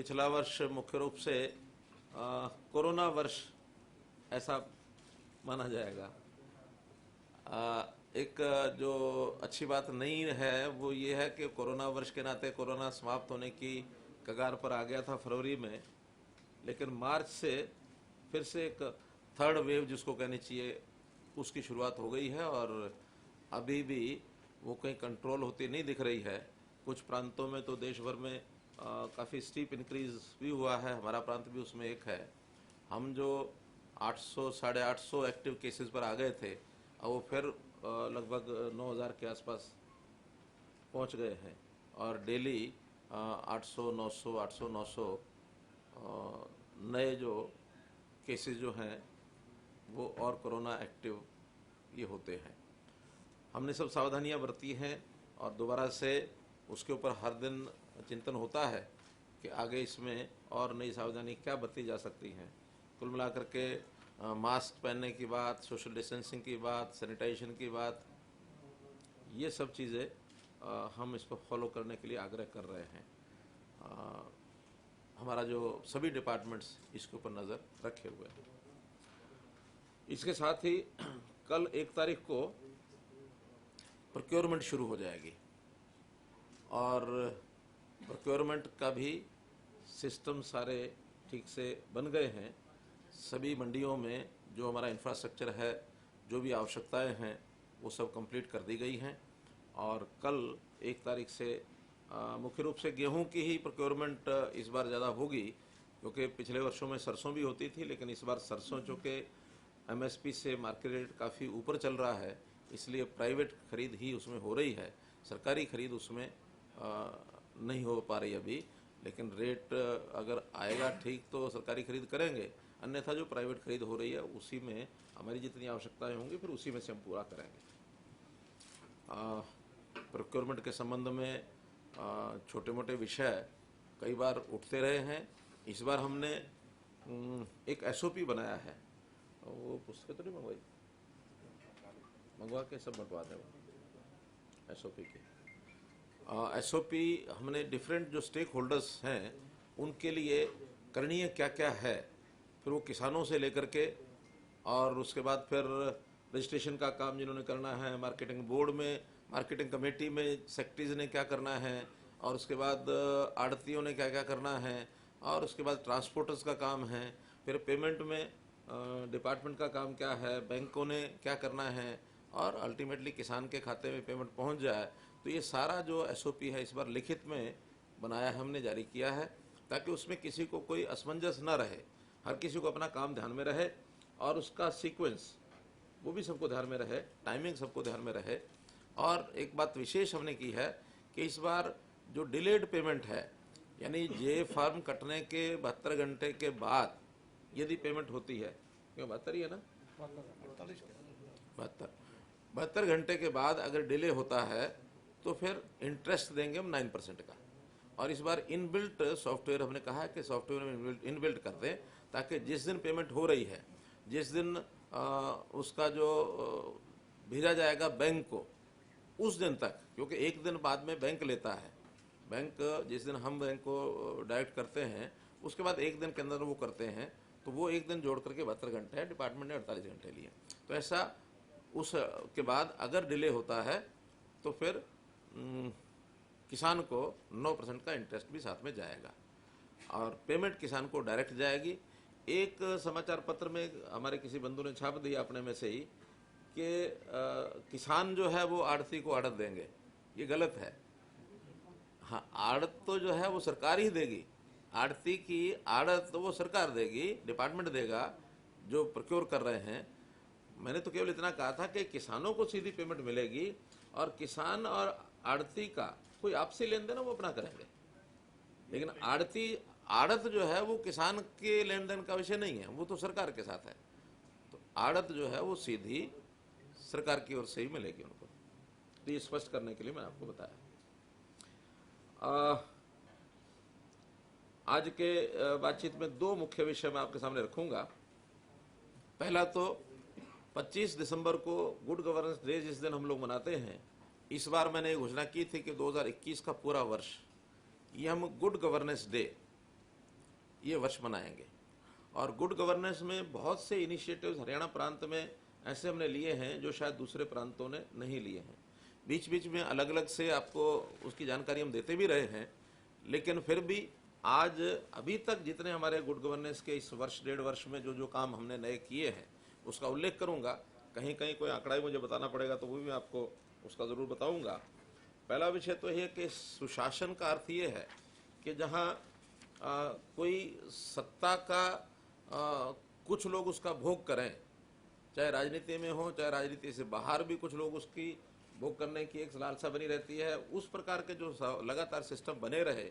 पिछला वर्ष मुख्य रूप से कोरोना वर्ष ऐसा माना जाएगा। एक जो अच्छी बात नहीं है वो ये है कि कोरोना वर्ष के नाते कोरोना समाप्त होने की कगार पर आ गया था फरवरी में, लेकिन मार्च से फिर से एक थर्ड वेव जिसको कहनी चाहिए उसकी शुरुआत हो गई है और अभी भी वो कहीं कंट्रोल होती नहीं दिख रही है। कुछ प्रांतों में तो देश भर में काफ़ी स्टीप इंक्रीज भी हुआ है, हमारा प्रांत भी उसमें एक है। हम जो 800 850 एक्टिव केसेस पर आ गए थे, अब वो फिर लगभग 9000 के आसपास पहुंच गए हैं और डेली 800 900 800 900 नए जो केसेस जो हैं वो और कोरोना एक्टिव ये होते हैं। हमने सब सावधानियां बरती हैं और दोबारा से उसके ऊपर हर दिन चिंतन होता है कि आगे इसमें और नई सावधानी क्या बरती जा सकती हैं। कुल मिलाकर के मास्क पहनने की बात, सोशल डिस्टेंसिंग की बात, सैनिटाइजेशन की बात, ये सब चीज़ें हम इसको फॉलो करने के लिए आग्रह कर रहे हैं। हमारा जो सभी डिपार्टमेंट्स इसके ऊपर नज़र रखे हुए हैं। इसके साथ ही कल 1 तारीख को प्रोक्योरमेंट शुरू हो जाएगी और प्रोक्योरमेंट का भी सिस्टम सारे ठीक से बन गए हैं। सभी मंडियों में जो हमारा इंफ्रास्ट्रक्चर है, जो भी आवश्यकताएं हैं, वो सब कंप्लीट कर दी गई हैं और कल 1 तारीख से मुख्य रूप से गेहूं की ही प्रोक्योरमेंट इस बार ज़्यादा होगी, क्योंकि पिछले वर्षों में सरसों भी होती थी, लेकिन इस बार सरसों चूँकि एमएसपी से मार्केट रेट काफ़ी ऊपर चल रहा है, इसलिए प्राइवेट खरीद ही उसमें हो रही है। सरकारी खरीद उसमें नहीं हो पा रही अभी, लेकिन रेट अगर आएगा ठीक तो सरकारी खरीद करेंगे, अन्यथा जो प्राइवेट खरीद हो रही है उसी में हमारी जितनी आवश्यकताएं होंगी फिर उसी में से हम पूरा करेंगे। प्रोक्योरमेंट के संबंध में छोटे मोटे विषय कई बार उठते रहे हैं। इस बार हमने एक एसओपी बनाया है, वो पुस्तक तो नहीं मंगवाई, मंगवा के सब बंटवा दें वो एसओपी की। एसओपी हमने डिफरेंट जो स्टेक होल्डर्स हैं उनके लिए करणीय क्या क्या है, फिर वो किसानों से लेकर के और उसके बाद फिर रजिस्ट्रेशन का काम जिन्होंने करना है, मार्केटिंग बोर्ड में, मार्केटिंग कमेटी में सेक्रेटरीज ने क्या करना है, और उसके बाद आड़तियों ने क्या क्या करना है, और उसके बाद ट्रांसपोर्टर्स का काम है, फिर पेमेंट में डिपार्टमेंट का काम क्या है, बैंकों ने क्या करना है, और अल्टीमेटली किसान के खाते में पेमेंट पहुंच जाए। तो ये सारा जो एसओपी है इस बार लिखित में बनाया है, हमने जारी किया है, ताकि उसमें किसी को कोई असमंजस न रहे, हर किसी को अपना काम ध्यान में रहे और उसका सीक्वेंस वो भी सबको ध्यान में रहे, टाइमिंग सबको ध्यान में रहे। और एक बात विशेष हमने की है कि इस बार जो डिलेड पेमेंट है, यानी जे फार्म कटने के 72 घंटे के बाद यदि पेमेंट होती है, क्यों 72 ही है ना, 72 घंटे के बाद अगर डिले होता है तो फिर इंटरेस्ट देंगे हम 9% का। और इस बार इनबिल्ट सॉफ्टवेयर हमने कहा है कि सॉफ्टवेयर में इनबिल्ट कर दें, ताकि जिस दिन पेमेंट हो रही है, जिस दिन उसका जो भेजा जाएगा बैंक को, उस दिन तक, क्योंकि एक दिन बाद में बैंक लेता है, बैंक जिस दिन हम बैंक को डायरेक्ट करते हैं उसके बाद एक दिन के अंदर वो करते हैं, तो वो एक दिन जोड़ करके 72 घंटे है, डिपार्टमेंट ने 48 घंटे लिए। तो ऐसा उस के बाद अगर डिले होता है तो फिर किसान को 9% का इंटरेस्ट भी साथ में जाएगा और पेमेंट किसान को डायरेक्ट जाएगी। एक समाचार पत्र में हमारे किसी बंधु ने छाप दिया अपने में से ही कि किसान जो है वो आड़ती को आड़त देंगे, ये गलत है। हाँ, आड़त तो जो है वो सरकार ही देगी, आड़ती की आड़त तो वो सरकार देगी, डिपार्टमेंट देगा जो प्रोक्योर कर रहे हैं। मैंने तो केवल इतना कहा था कि किसानों को सीधी पेमेंट मिलेगी और किसान और आड़ती का कोई आपसी लेन देन वो अपना करेंगे, लेकिन आड़त जो है वो किसान के लेन देन का विषय नहीं है, वो तो सरकार के साथ है। तो आड़त जो है वो सीधी सरकार की ओर से ही मिलेगी उनको। तो ये स्पष्ट करने के लिए मैंने आपको बताया। आज के बातचीत में 2 मुख्य विषय मैं आपके सामने रखूंगा। पहला तो 25 दिसंबर को गुड गवर्नेंस डे जिस दिन हम लोग मनाते हैं, इस बार मैंने घोषणा की थी कि 2021 का पूरा वर्ष ये हम गुड गवर्नेंस डे ये वर्ष मनाएंगे। और गुड गवर्नेंस में बहुत से इनिशिएटिव्स हरियाणा प्रांत में ऐसे हमने लिए हैं जो शायद दूसरे प्रांतों ने नहीं लिए हैं। बीच बीच में अलग अलग से आपको उसकी जानकारी हम देते भी रहे हैं, लेकिन फिर भी आज अभी तक जितने हमारे गुड गवर्नेंस के इस वर्ष 1.5 वर्ष में जो जो काम हमने नए किए हैं उसका उल्लेख करूंगा। कहीं कहीं कोई आंकड़ा ही मुझे बताना पड़ेगा तो वो भी मैं आपको उसका ज़रूर बताऊंगा। पहला विषय तो ये कि सुशासन का अर्थ ये है कि जहाँ कोई सत्ता का कुछ लोग उसका भोग करें, चाहे राजनीति में हो चाहे राजनीति से बाहर भी कुछ लोग उसकी भोग करने की एक लालसा बनी रहती है, उस प्रकार के जो लगातार सिस्टम बने रहे।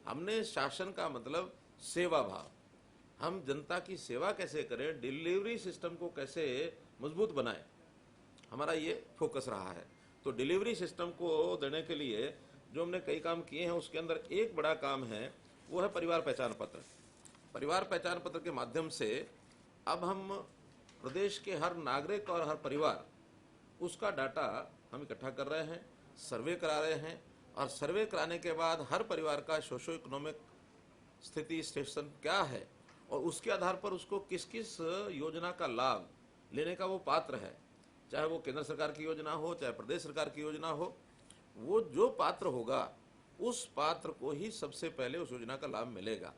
हमने शासन का मतलब सेवा भाव, हम जनता की सेवा कैसे करें, डिलीवरी सिस्टम को कैसे मजबूत बनाएं, हमारा ये फोकस रहा है। तो डिलीवरी सिस्टम को देने के लिए जो हमने कई काम किए हैं उसके अंदर एक बड़ा काम है वो है परिवार पहचान पत्र। परिवार पहचान पत्र के माध्यम से अब हम प्रदेश के हर नागरिक और हर परिवार उसका डाटा हम इकट्ठा कर रहे हैं, सर्वे करा रहे हैं, और सर्वे कराने के बाद हर परिवार का सोशो इकोनॉमिक स्थिति स्टेशन क्या है और उसके आधार पर उसको किस किस योजना का लाभ लेने का वो पात्र है, चाहे वो केंद्र सरकार की योजना हो चाहे प्रदेश सरकार की योजना हो, वो जो पात्र होगा उस पात्र को ही सबसे पहले उस योजना का लाभ मिलेगा।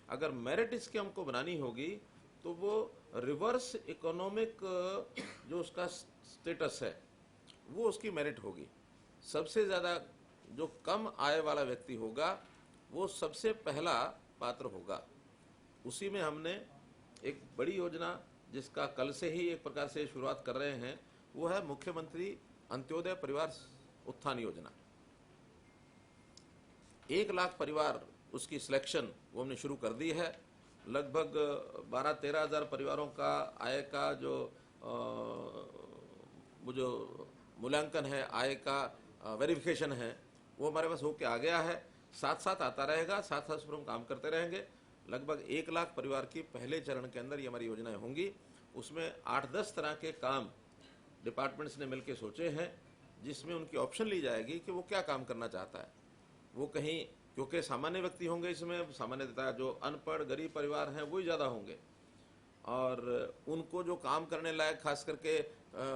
अगर मेरिट इसकी हमको बनानी होगी तो वो रिवर्स इकोनॉमिक जो उसका स्टेटस है वो उसकी मेरिट होगी। सबसे ज़्यादा जो कम आय वाला व्यक्ति होगा वो सबसे पहला पात्र होगा। उसी में हमने एक बड़ी योजना जिसका कल से ही एक प्रकार से शुरुआत कर रहे हैं वो है मुख्यमंत्री अंत्योदय परिवार उत्थान योजना। 1 लाख परिवार उसकी सिलेक्शन वो हमने शुरू कर दी है। लगभग 12-13 हज़ार परिवारों का आय का जो वो जो मूल्यांकन है, आय का वेरिफिकेशन है, वो हमारे पास होके आ गया है। साथ साथ आता रहेगा, साथ साथ उस पर हम काम करते रहेंगे। लगभग 1 लाख परिवार की पहले चरण के अंदर ये हमारी योजनाएं होंगी। उसमें 8-10 तरह के काम डिपार्टमेंट्स ने मिलकर सोचे हैं जिसमें उनकी ऑप्शन ली जाएगी कि वो क्या काम करना चाहता है। वो कहीं, क्योंकि सामान्य व्यक्ति होंगे इसमें, सामान्यतः जो अनपढ़ गरीब परिवार हैं वही ज़्यादा होंगे, और उनको जो काम करने लायक खास करके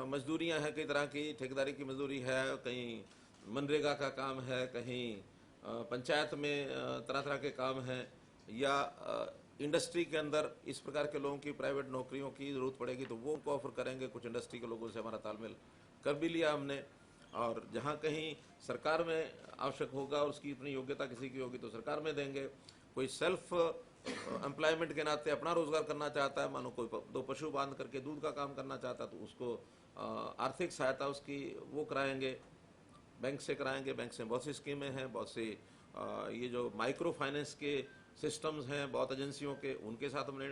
मजदूरियां हैं, कई तरह की ठेकेदारी की मजदूरी है, कहीं मनरेगा का काम है, कहीं पंचायत में तरह तरह के काम हैं, या इंडस्ट्री के अंदर इस प्रकार के लोगों की प्राइवेट नौकरियों की ज़रूरत पड़ेगी तो वो उनको ऑफर करेंगे। कुछ इंडस्ट्री के लोगों से हमारा तालमेल कर भी लिया हमने। और जहाँ कहीं सरकार में आवश्यक होगा और उसकी इतनी योग्यता किसी की होगी तो सरकार में देंगे। कोई सेल्फ एम्प्लॉयमेंट के नाते अपना रोजगार करना चाहता है, मानो कोई 2 पशु बांध करके दूध का काम करना चाहता है तो उसको आर्थिक सहायता उसकी वो कराएंगे, बैंक से कराएंगे। बैंक से बहुत सी स्कीमें हैं, बहुत सी ये जो माइक्रो फाइनेंस के सिस्टम्स हैं बहुत एजेंसियों के, उनके साथ हमने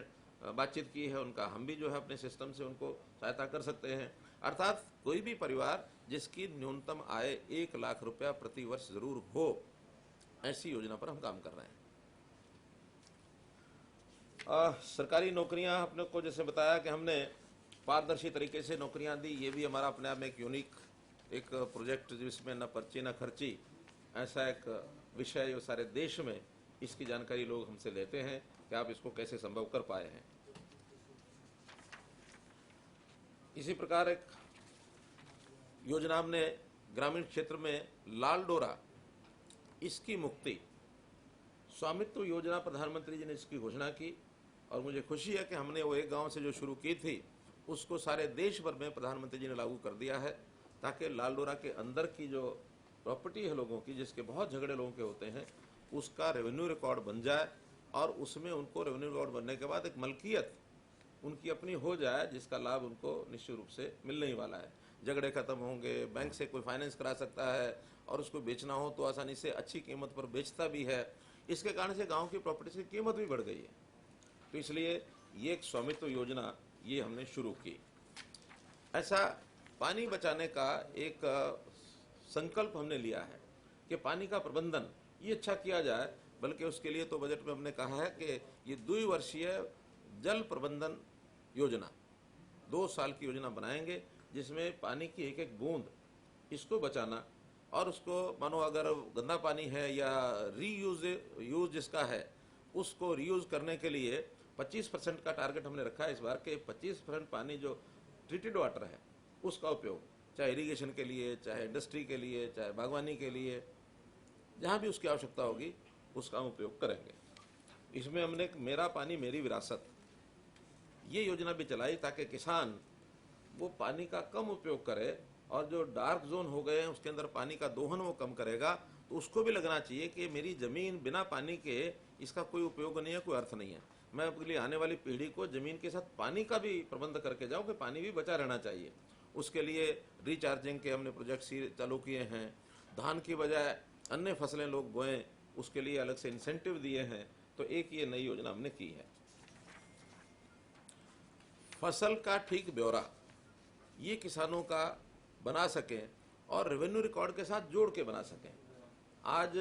बातचीत की है, उनका हम भी जो है अपने सिस्टम से उनको सहायता कर सकते हैं। अर्थात कोई भी परिवार जिसकी न्यूनतम आय 1 लाख रुपया प्रति वर्ष जरूर हो, ऐसी योजना पर हम काम कर रहे हैं। सरकारी नौकरियां अपने को जैसे बताया कि हमने पारदर्शी तरीके से नौकरियां दी, ये भी हमारा अपने आप में एक यूनिक एक प्रोजेक्ट जिसमें न पर्ची न खर्ची, ऐसा एक विषय जो सारे देश में इसकी जानकारी लोग हमसे लेते हैं कि आप इसको कैसे संभव कर पाए हैं। इसी प्रकार एक योजना हमने ग्रामीण क्षेत्र में लाल डोरा इसकी मुक्ति स्वामित्व योजना प्रधानमंत्री जी ने इसकी घोषणा की, और मुझे खुशी है कि हमने वो एक गांव से जो शुरू की थी उसको सारे देश भर में प्रधानमंत्री जी ने लागू कर दिया है, ताकि लाल डोरा के अंदर की जो प्रॉपर्टी है लोगों की, जिसके बहुत झगड़े लोगों के होते हैं, उसका रेवेन्यू रिकॉर्ड बन जाए और उसमें उनको रेवेन्यू रिकॉर्ड बनने के बाद एक मलकियत उनकी अपनी हो जाए जिसका लाभ उनको निश्चित रूप से मिलने ही वाला है। झगड़े खत्म होंगे, बैंक से कोई फाइनेंस करा सकता है और उसको बेचना हो तो आसानी से अच्छी कीमत पर बेचता भी है। इसके कारण से गांव की प्रॉपर्टी की कीमत भी बढ़ गई है। तो इसलिए ये एक स्वामित्व योजना ये हमने शुरू की। ऐसा पानी बचाने का एक संकल्प हमने लिया है कि पानी का प्रबंधन ये अच्छा किया जाए, बल्कि उसके लिए तो बजट में हमने कहा है कि ये 2 वर्षीय जल प्रबंधन योजना 2 साल की योजना बनाएंगे, जिसमें पानी की एक एक बूंद इसको बचाना, और उसको मानो अगर गंदा पानी है या यूज जिसका है उसको रीयूज़ करने के लिए 25% का टारगेट हमने रखा है इस बार के। 25% पानी जो ट्रीटेड वाटर है उसका उपयोग चाहे इरिगेशन के लिए, चाहे इंडस्ट्री के लिए, चाहे बागवानी के लिए, जहाँ भी उसकी आवश्यकता होगी उसका हम उपयोग करेंगे। इसमें हमने मेरा पानी मेरी विरासत ये योजना भी चलाई ताकि किसान वो पानी का कम उपयोग करे, और जो डार्क जोन हो गए हैं उसके अंदर पानी का दोहन वो कम करेगा। तो उसको भी लगना चाहिए कि मेरी ज़मीन बिना पानी के इसका कोई उपयोग नहीं है, कोई अर्थ नहीं है। मैं अपने लिए आने वाली पीढ़ी को ज़मीन के साथ पानी का भी प्रबंध करके जाऊँ कि पानी भी बचा रहना चाहिए। उसके लिए रिचार्जिंग के हमने प्रोजेक्ट चालू किए हैं। धान की बजाय अन्य फसलें लोग बोएं, उसके लिए अलग से इंसेंटिव दिए हैं। तो एक ये नई योजना हमने की है। फसल का ठीक ब्यौरा ये किसानों का बना सकें और रेवेन्यू रिकॉर्ड के साथ जोड़ के बना सकें। आज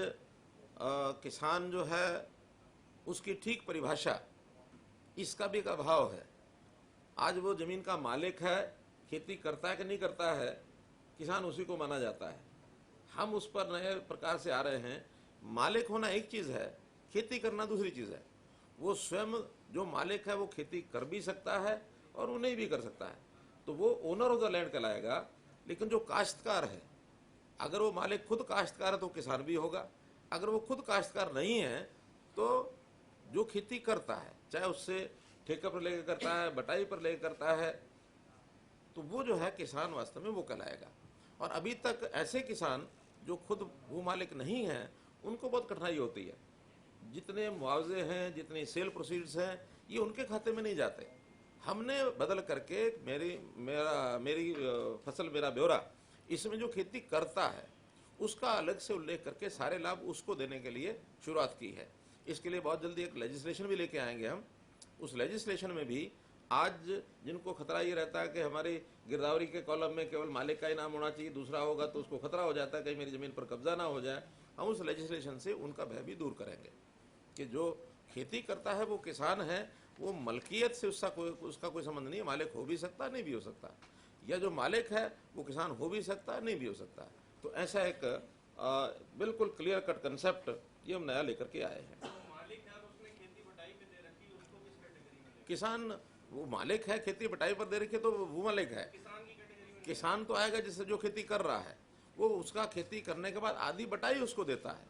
किसान जो है उसकी ठीक परिभाषा इसका भी एक अभाव है। आज वो ज़मीन का मालिक है, खेती करता है कि नहीं करता है, किसान उसी को माना जाता है। हम उस पर नए प्रकार से आ रहे हैं। मालिक होना एक चीज़ है, खेती करना दूसरी चीज़ है। वो स्वयं जो मालिक है वो खेती कर भी सकता है और वो नहीं भी कर सकता है, तो वो ओनर ऑफ द लैंड कहलाएगा। लेकिन जो काश्तकार है, अगर वो मालिक खुद काश्तकार है तो किसान भी होगा। अगर वो खुद काश्तकार नहीं है तो जो खेती करता है, चाहे उससे ठेके पर लेकर करता है, बटाई पर लेकर करता है, तो वो जो है किसान वास्तव में वो कहलाएगा। और अभी तक ऐसे किसान जो खुद भू मालिक नहीं हैं उनको बहुत कठिनाई होती है। जितने मुआवजे हैं, जितनी सेल प्रोसीड्स हैं, ये उनके खाते में नहीं जाते। हमने बदल करके मेरी फसल मेरा ब्यौरा, इसमें जो खेती करता है उसका अलग से उल्लेख करके सारे लाभ उसको देने के लिए शुरुआत की है। इसके लिए बहुत जल्दी एक लेजिस्लेशन भी लेके आएंगे हम। उस लेजिस्लेशन में भी आज जिनको खतरा ये रहता है कि हमारी गिरदावरी के कॉलम में केवल मालिक का ही नाम होना चाहिए, दूसरा होगा तो उसको खतरा हो जाता है कहीं मेरी ज़मीन पर कब्जा ना हो जाए, हम उस लेजिस्लेशन से उनका भय भी दूर करेंगे कि जो खेती करता है वो किसान है, वो मलकियत से उसका कोई संबंध नहीं है। मालिक हो भी सकता, नहीं भी हो सकता, या जो मालिक है वो किसान हो भी सकता, नहीं भी हो सकता। तो ऐसा एक बिल्कुल क्लियर कट कंसेप्ट ये हम नया लेकर के आए हैं। किसान वो मालिक है, खेती बटाई पर दे रखी है तो वो मालिक है। किसान तो आएगा जिससे जो खेती कर रहा है, वो उसका खेती करने के बाद आधी बटाई उसको देता है,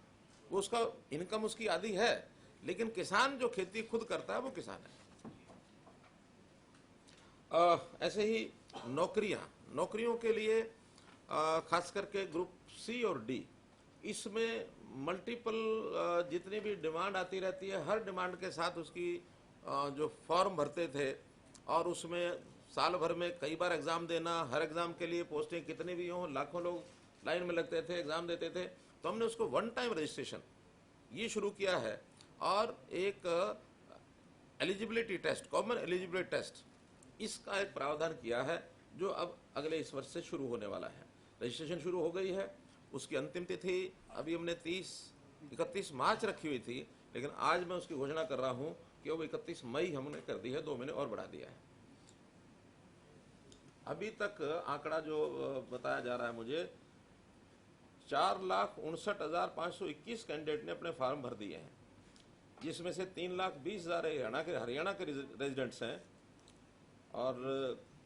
वो उसका इनकम उसकी आधी है। लेकिन किसान जो खेती खुद करता है वो किसान है। ऐसे ही नौकरियों के लिए खास करके ग्रुप सी और डी, इसमें मल्टीपल जितनी भी डिमांड आती रहती है, हर डिमांड के साथ उसकी जो फॉर्म भरते थे और उसमें साल भर में कई बार एग्ज़ाम देना, हर एग्ज़ाम के लिए पोस्टें कितनी भी हों, लाखों लोग लाइन में लगते थे, एग्ज़ाम देते थे। तो हमने उसको वन टाइम रजिस्ट्रेशन ये शुरू किया है और एक eligibility test, common eligibility test, इसका एक प्रावधान किया है जो अब अगले इस वर्ष से शुरू होने वाला है। रजिस्ट्रेशन शुरू हो गई है, उसकी अंतिम तिथि अभी हमने 31 मार्च रखी हुई थी, लेकिन आज मैं उसकी घोषणा कर रहा हूं कि वो 31 मई हमने कर दी है, 2 महीने और बढ़ा दिया है। अभी तक आंकड़ा जो बताया जा रहा है मुझे, 4,59,521 कैंडिडेट ने अपने फॉर्म भर दिए हैं, जिसमें से 3,20,000 हरियाणा के रेजिडेंट्स हैं और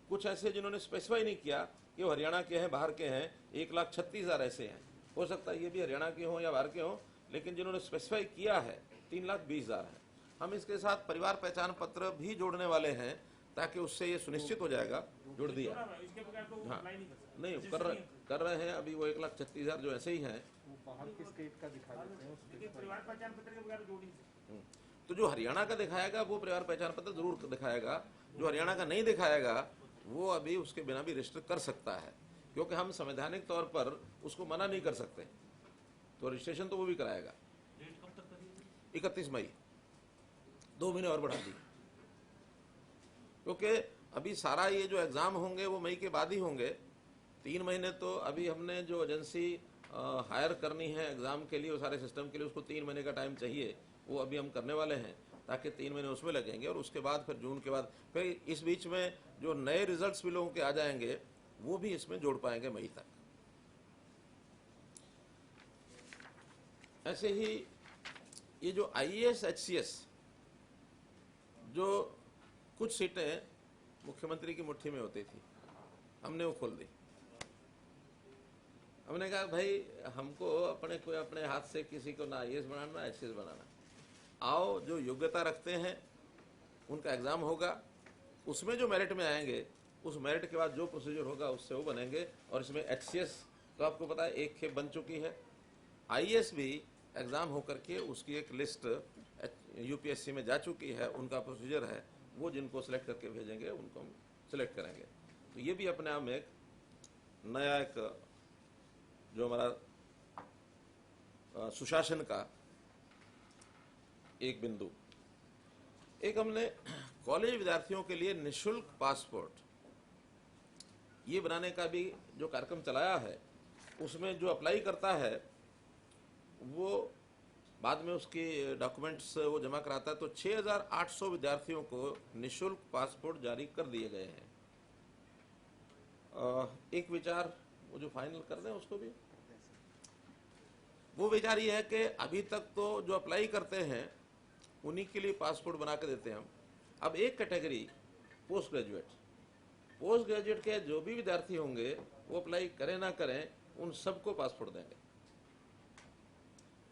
कुछ ऐसे जिन्होंने स्पेसिफाई नहीं किया कि वो हरियाणा के हैं, बाहर के हैं। 1,36,000 ऐसे हैं, हो सकता है ये भी हरियाणा के हों या बाहर के हों, लेकिन जिन्होंने स्पेसिफाई किया है 3,20,000 है। हम इसके साथ परिवार पहचान पत्र भी जोड़ने वाले हैं ताकि उससे ये सुनिश्चित हो जाएगा। जुड़ दिया, हाँ नहीं कर रहे हैं अभी वो 1,36,000 जो ऐसे ही हैं। बाहर के स्टेट का दिखा देते हैं, परिवार पहचान पत्र के बगैर जोड़ ही नहीं सकते। तो जो हरियाणा का दिखाएगा वो परिवार पहचान पत्र जरूर दिखाएगा, जो हरियाणा का नहीं दिखाएगा वो अभी उसके बिना भी रजिस्टर कर सकता है, क्योंकि हम संवैधानिक तौर पर उसको मना नहीं कर सकते। तो रजिस्ट्रेशन तो वो भी कराएगा। 31 मई, 2 महीने और बढ़ा दी, क्योंकि अभी सारा ये जो एग्ज़ाम होंगे वो मई के बाद ही होंगे। 3 महीने तो अभी हमने जो एजेंसी हायर करनी है एग्ज़ाम के लिए, वो सारे सिस्टम के लिए, उसको 3 महीने का टाइम चाहिए, वो अभी हम करने वाले हैं ताकि 3 महीने उसमें लगेंगे। और उसके बाद फिर जून के बाद फिर इस बीच में जो नए रिजल्ट्स भी लोगों के आ जाएंगे वो भी इसमें जोड़ पाएंगे मई तक। ऐसे ही ये जो IAS HCS जो कुछ सीटें मुख्यमंत्री की मुट्ठी में होती थी, हमने वो खोल दी। हमने कहा भाई हमको अपने हाथ से किसी को ना IAS बनाना ना HCS बनाना, आओ जो योग्यता रखते हैं उनका एग्ज़ाम होगा, उसमें जो मेरिट में आएंगे उस मेरिट के बाद जो प्रोसीजर होगा उससे वो बनेंगे। और इसमें HCS तो आपको पता है एक खेप बन चुकी है, IAS भी एग्ज़ाम होकर के उसकी एक लिस्ट UPSC में जा चुकी है, उनका प्रोसीजर है, वो जिनको सेलेक्ट करके भेजेंगे उनको हम सेलेक्ट करेंगे। तो ये भी अपने आप में एक नया एक जो हमारा सुशासन का एक बिंदु। एक हमने कॉलेज विद्यार्थियों के लिए निःशुल्क पासपोर्ट ये बनाने का भी जो कार्यक्रम चलाया है, उसमें जो अप्लाई करता है वो बाद में उसके डॉक्यूमेंट्स वो जमा कराता है, तो 6,800 विद्यार्थियों को निःशुल्क पासपोर्ट जारी कर दिए गए हैं। एक विचार वो जो फाइनल कर दें उसको भी, वो विचार ये है कि अभी तक तो जो अप्लाई करते हैं उन्हीं के लिए पासपोर्ट बना के देते हैं हम। अब एक कैटेगरी पोस्ट ग्रेजुएट के जो भी विद्यार्थी होंगे वो अप्लाई करें ना करें उन सबको पासपोर्ट देंगे।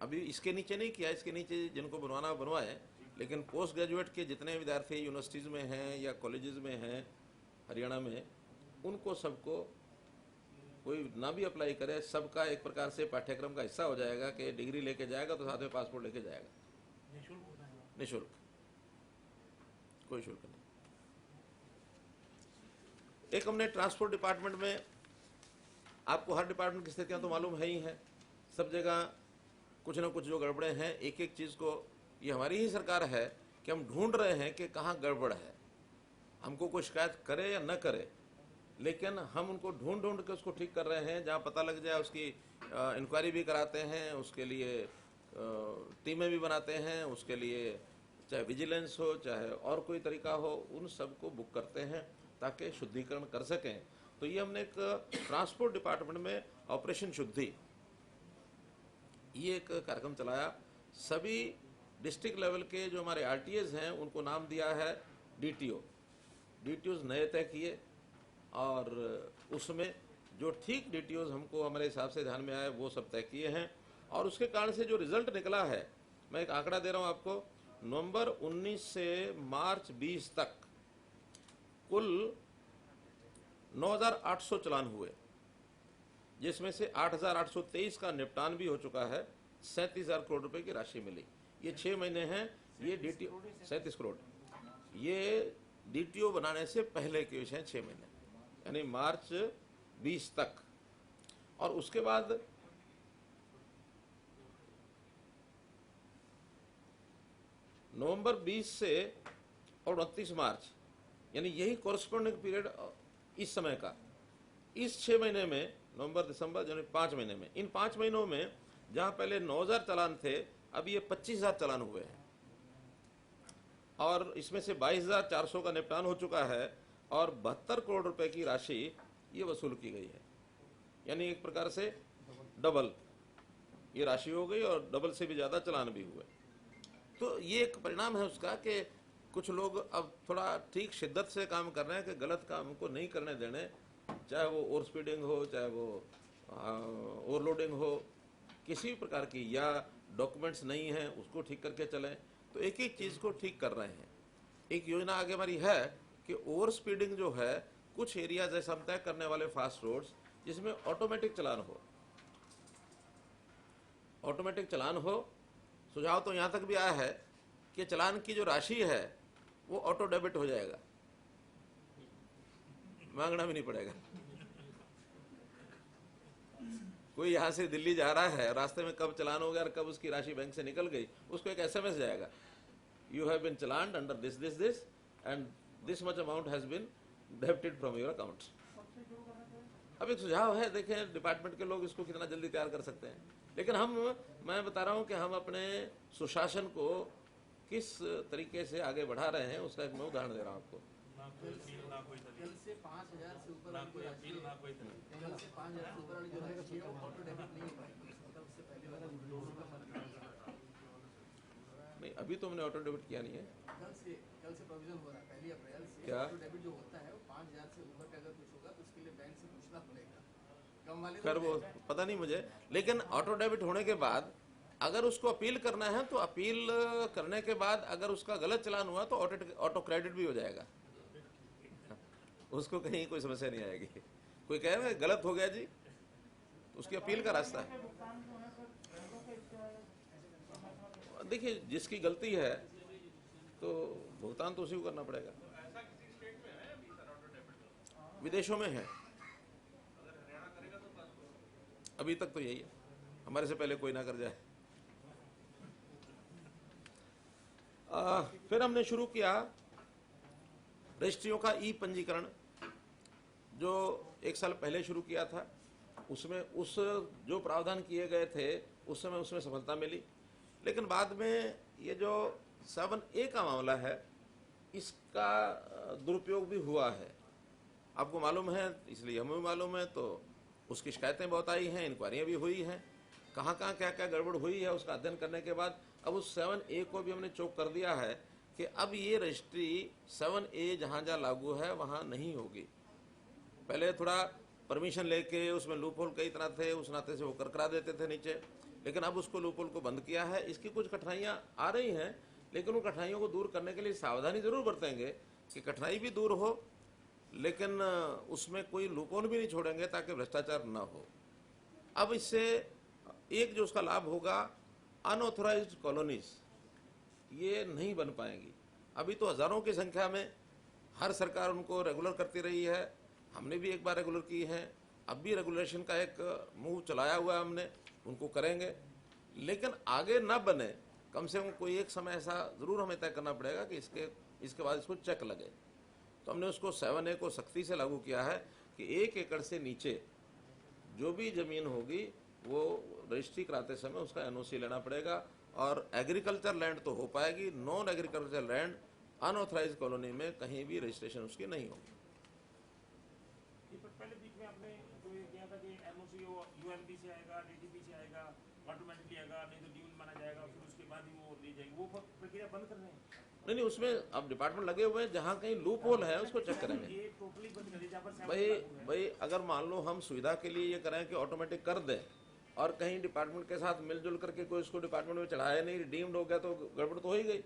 अभी इसके नीचे नहीं किया, इसके नीचे जिनको बनवाना बनवाएं, लेकिन पोस्ट ग्रेजुएट के जितने विद्यार्थी यूनिवर्सिटीज़ में हैं या कॉलेजेस में हैं हरियाणा में, उनको सबको कोई ना भी अप्लाई करे, सबका एक प्रकार से पाठ्यक्रम का हिस्सा हो जाएगा कि डिग्री लेके जाएगा तो साथ में पासपोर्ट लेके जाएगा। निःशुल्क, कोई शुल्क नहीं। एक हमने ट्रांसपोर्ट डिपार्टमेंट में, आपको हर डिपार्टमेंट की स्थितियां तो मालूम है ही हैं, सब जगह कुछ ना कुछ जो गड़बड़े हैं, एक एक चीज़ को, ये हमारी ही सरकार है कि हम ढूंढ रहे हैं कि कहाँ गड़बड़ है। हमको कोई शिकायत करे या न करे, लेकिन हम उनको ढूंढ के उसको ठीक कर रहे हैं। जहाँ पता लग जाए उसकी इंक्वायरी भी कराते हैं, उसके लिए टीमें भी बनाते हैं, उसके लिए चाहे विजिलेंस हो चाहे और कोई तरीका हो, उन सबको बुक करते हैं ताकि शुद्धिकरण कर सकें। तो ये हमने एक ट्रांसपोर्ट डिपार्टमेंट में ऑपरेशन शुद्धि ये एक कार्यक्रम चलाया। सभी डिस्ट्रिक्ट लेवल के जो हमारे RTAs हैं उनको नाम दिया है DTOs नए तय किए, और उसमें जो ठीक DTOs हमको हमारे हिसाब से ध्यान में आए वो सब तय किए हैं। और उसके कारण से जो रिजल्ट निकला है, मैं एक आंकड़ा दे रहा हूँ आपको, नवंबर 19 से मार्च 20 तक कुल 9,800 चालान हुए, जिसमें से 8,823 का निपटान भी हो चुका है। 37,000 करोड़ रुपए की राशि मिली। ये 6 महीने हैं। ये DTO 37 करोड़, ये DTO बनाने से पहले के विषय 6 महीने, यानी मार्च 20 तक। और उसके बाद नवंबर 20 से और 29 मार्च, यानी यही कॉरस्पॉन्डिंग पीरियड इस समय का, इस 6 महीने में, नवंबर दिसंबर जनवरी 5 महीने में, इन 5 महीनों में जहां पहले 9,000 चालान थे, अब ये 25,000 चालान हुए हैं, और इसमें से 22,400 का निपटान हो चुका है, और 72 करोड़ रुपए की राशि ये वसूल की गई है। यानी एक प्रकार से डबल ये राशि हो गई, और डबल से भी ज़्यादा चालान भी हुए। तो ये एक परिणाम है उसका कि कुछ लोग अब थोड़ा ठीक शिद्दत से काम कर रहे हैं कि गलत काम को नहीं करने देने, चाहे वो ओवर स्पीडिंग हो, चाहे वो ओवरलोडिंग हो, किसी भी प्रकार की, या डॉक्यूमेंट्स नहीं हैं उसको ठीक करके चलें। तो एक एक चीज़ को ठीक कर रहे हैं। एक योजना आगे हमारी है कि ओवर स्पीडिंग जो है, कुछ एरिया जैसे हम तय करने वाले फास्ट रोड्स जिसमें ऑटोमेटिक चालान हो, ऑटोमेटिक चालान हो। सुझाव तो यहाँ तक भी आया है कि चालान की जो राशि है वो ऑटो डेबिट हो जाएगा, मांगना भी नहीं पड़ेगा। कोई यहाँ से दिल्ली जा रहा है, रास्ते में कब चालान हो गया और कब उसकी राशि बैंक से निकल गई, उसको एक SMS जाएगा, you have been challan under this this this and this much amount has been debited from your account. अब एक सुझाव है, देखें डिपार्टमेंट के लोग इसको कितना जल्दी तैयार कर सकते हैं। लेकिन मैं बता रहा हूँ कि हम अपने सुशासन को किस तरीके से आगे बढ़ा रहे हैं, उसका एक मैं उदाहरण दे रहा हूँ आपको। कल से 5,000 से ऊपर वाली जो राशि है, कल से 5,000 से ऊपर वाली जो राशि है वो ऑटो डेबिट नहीं हो पाएगी। मतलब उससे पहले वाला नहीं, अभी तो हमने ऑटो डेबिट किया नहीं है। कल से प्रोविजन हो रहा है, 1 अप्रैल से क्या? ऑटो डेबिट जो होता है वो 5,000 से ऊपर का अगर कुछ होगा तो उसके लिए बैंक से पूछना पड़ेगा, कम वाले खैर वो पता नहीं मुझे, लेकिन ऑटो डेबिट होने के बाद अगर उसको अपील करना है तो अपील करने के बाद अगर उसका गलत चालान हुआ तो ऑटो क्रेडिट भी हो जाएगा, उसको कहीं कोई समस्या नहीं आएगी। कोई कह रहा है गलत हो गया जी, तो उसकी अपील का रास्ता है। देखिए, जिसकी गलती है तो भुगतान तो उसी को करना पड़ेगा। विदेशों में है, अभी तक तो यही है, हमारे से पहले कोई ना कर जाए। फिर हमने शुरू किया रजिस्ट्रियों का ई पंजीकरण, जो 1 साल पहले शुरू किया था। उसमें उस जो प्रावधान किए गए थे उस समय उसमें सफलता मिली, लेकिन बाद में ये जो 7A का मामला है इसका दुरुपयोग भी हुआ है। आपको मालूम है, इसलिए हमें भी मालूम है, तो उसकी शिकायतें बहुत आई हैं, इंक्वायरियाँ भी हुई हैं, कहाँ कहाँ क्या क्या गड़बड़ हुई है उसका अध्ययन करने के बाद अब उस 7A को भी हमने चोक कर दिया है कि अब ये रजिस्ट्री 7A जहाँ जहाँ लागू है वहाँ नहीं होगी। पहले थोड़ा परमिशन लेके उसमें लूपहोल कई तरह थे, उस नाते से वो करा देते थे नीचे, लेकिन अब उसको लूपहोल को बंद किया है। इसकी कुछ कठिनाइयाँ आ रही हैं, लेकिन उन कठिनाइयों को दूर करने के लिए सावधानी जरूर बरतेंगे कि कठिनाई भी दूर हो, लेकिन उसमें कोई लूपहोल भी नहीं छोड़ेंगे ताकि भ्रष्टाचार ना हो। अब इससे एक जो उसका लाभ होगा, अनऑथोराइज्ड कॉलोनीज ये नहीं बन पाएंगी। अभी तो हजारों की संख्या में हर सरकार उनको रेगुलर करती रही है, हमने भी एक बार रेगुलर की है, अब भी रेगुलेशन का एक मूव चलाया हुआ है हमने, उनको करेंगे। लेकिन आगे ना बने, कम से कम कोई एक समय ऐसा जरूर हमें तय करना पड़ेगा कि इसके बाद इसको चेक लगे। तो हमने उसको 7A को सख्ती से लागू किया है कि 1 एकड़ से नीचे जो भी जमीन होगी वो रजिस्ट्री कराते समय उसका NOC लेना पड़ेगा, और एग्रीकल्चर लैंड तो हो पाएगी, non agriculture land unauthorised colony में कहीं भी रजिस्ट्रेशन उसकी नहीं होगी। पहले बीच में आपने जो ये किया था कि NOC UMP से आएगा, DTP से आएगा, ऑटोमेटिकली आएगा, नहीं तो ड्यूल माना जाएगा, फिर उसके बाद ही वो दी जाएगी, वो प्रक्रिया बंद कर रहे हैं। नहीं, उसमें अब डिपार्टमेंट लगे हुए हैं, जहाँ कहीं लूप होल है उसको चेक करेंगे। ये टोटली बंद कर दिया जहाँ पर भाई अगर मान लो हम सुविधा के लिए ये करें कि ऑटोमेटिक कर दें और कहीं डिपार्टमेंट के साथ मिलजुल करके कोई उसको डिपार्टमेंट में चढ़ाया नहीं, डीम्ड हो गया तो गड़बड़ तो हो ही गई।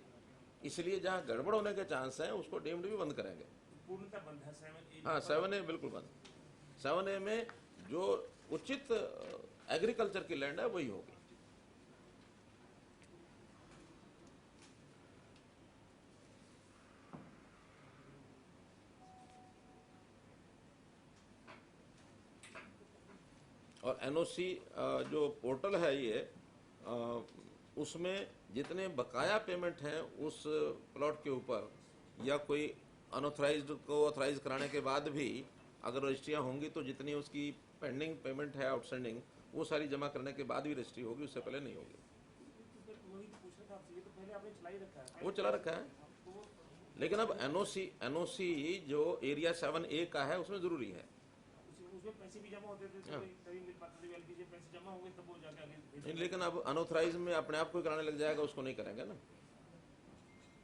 इसलिए जहाँ गड़बड़ होने के चांस हैं उसको डीम्ड भी बंद करेंगे। पूर्णतः बंद है 7A। हाँ, 7A बिल्कुल बंद। 7A में जो उचित एग्रीकल्चर की लैंड है वही होगी। और NOC जो पोर्टल है ये, उसमें जितने बकाया पेमेंट हैं उस प्लॉट के ऊपर, या कोई अनऑथराइज्ड को ऑथराइज कराने के बाद भी अगर रजिस्ट्रियाँ होंगी तो जितनी उसकी पेंडिंग पेमेंट है आउटस्टैंडिंग, वो सारी जमा करने के बाद भी रजिस्ट्री होगी, उससे पहले नहीं होगी। वही तो पूछ रहा था आपसे, ये तो पहले आपने चला ही रखा है। वो चला रखा है, लेकिन अब NOC जो एरिया 7A का है उसमें जरूरी है। उसमें पैसे भी जमा होते थे तो तभी मिल पाते थे, LP से पैसे जमा होंगे तब वो जाके आगे। नहीं, लेकिन अब अनऑथराइज में अपने आप को कराने लग जाएगा, उसको नहीं करेंगे ना।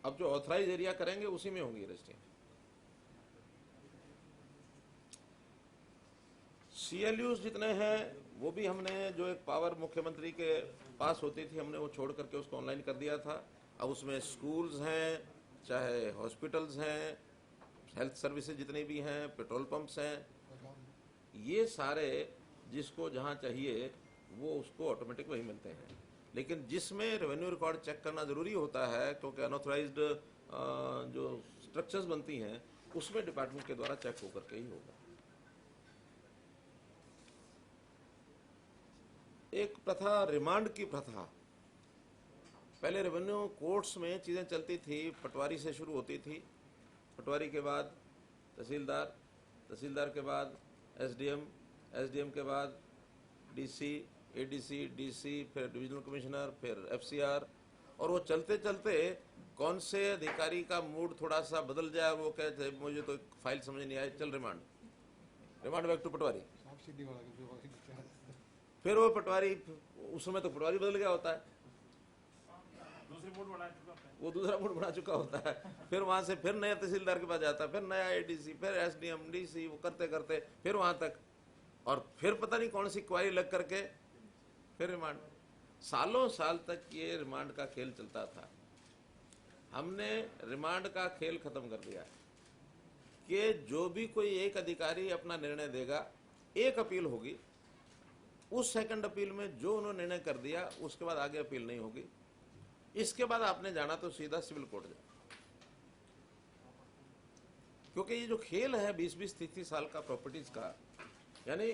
अब जो ऑथराइज एरिया करेंगे उसी में होंगी रजिस्ट्री। CLUs जितने हैं वो भी हमने, जो एक पावर मुख्यमंत्री के पास होती थी, हमने वो छोड़ करके उसको ऑनलाइन कर दिया था। अब उसमें स्कूल्स हैं, चाहे हॉस्पिटल्स हैं, हेल्थ सर्विसेज जितनी भी हैं, पेट्रोल पंप्स हैं, ये सारे जिसको जहाँ चाहिए वो उसको ऑटोमेटिक वही मिलते हैं। लेकिन जिसमें रेवेन्यू रिकॉर्ड चेक करना ज़रूरी होता है, क्योंकि अनऑथराइज्ड जो स्ट्रक्चर्स बनती हैं उसमें डिपार्टमेंट के द्वारा चेक होकर के ही होगा। एक प्रथा, रिमांड की प्रथा, पहले रेवेन्यू कोर्ट्स में चीज़ें चलती थी, पटवारी से शुरू होती थी, पटवारी के बाद तहसीलदार, तहसीलदार के बाद SDM, SDM के बाद DC, ADC, DC, फिर डिविजनल कमिश्नर, फिर FCR, और वो चलते चलते कौन से अधिकारी का मूड थोड़ा सा बदल जाए, वो कहते मुझे तो फाइल समझ नहीं आई, चल रिमांड बैक टू पटवारी। फिर वो पटवारी, उस समय तो पटवारी बदल गया होता है, दूसरे बोर्ड बढ़ा चुका होता है। वो दूसरा बोर्ड बना चुका होता है, फिर वहां से फिर नया तहसीलदार के पास जाता है, फिर नया एडीसी, फिर एसडीएम, डीसी, वो करते करते फिर वहां तक, और फिर पता नहीं कौन सी क्वारी लग करके फिर रिमांड। सालों साल तक ये रिमांड का खेल चलता था। हमने रिमांड का खेल खत्म कर दिया कि जो भी कोई एक अधिकारी अपना निर्णय देगा, एक अपील होगी, उस सेकंड अपील में जो उन्होंने निर्णय कर दिया उसके बाद आगे अपील नहीं होगी। इसके बाद आपने जाना तो सीधा सिविल कोर्ट जाओ, क्योंकि ये जो खेल है 20-20, 30-30 साल का प्रॉपर्टीज का, यानी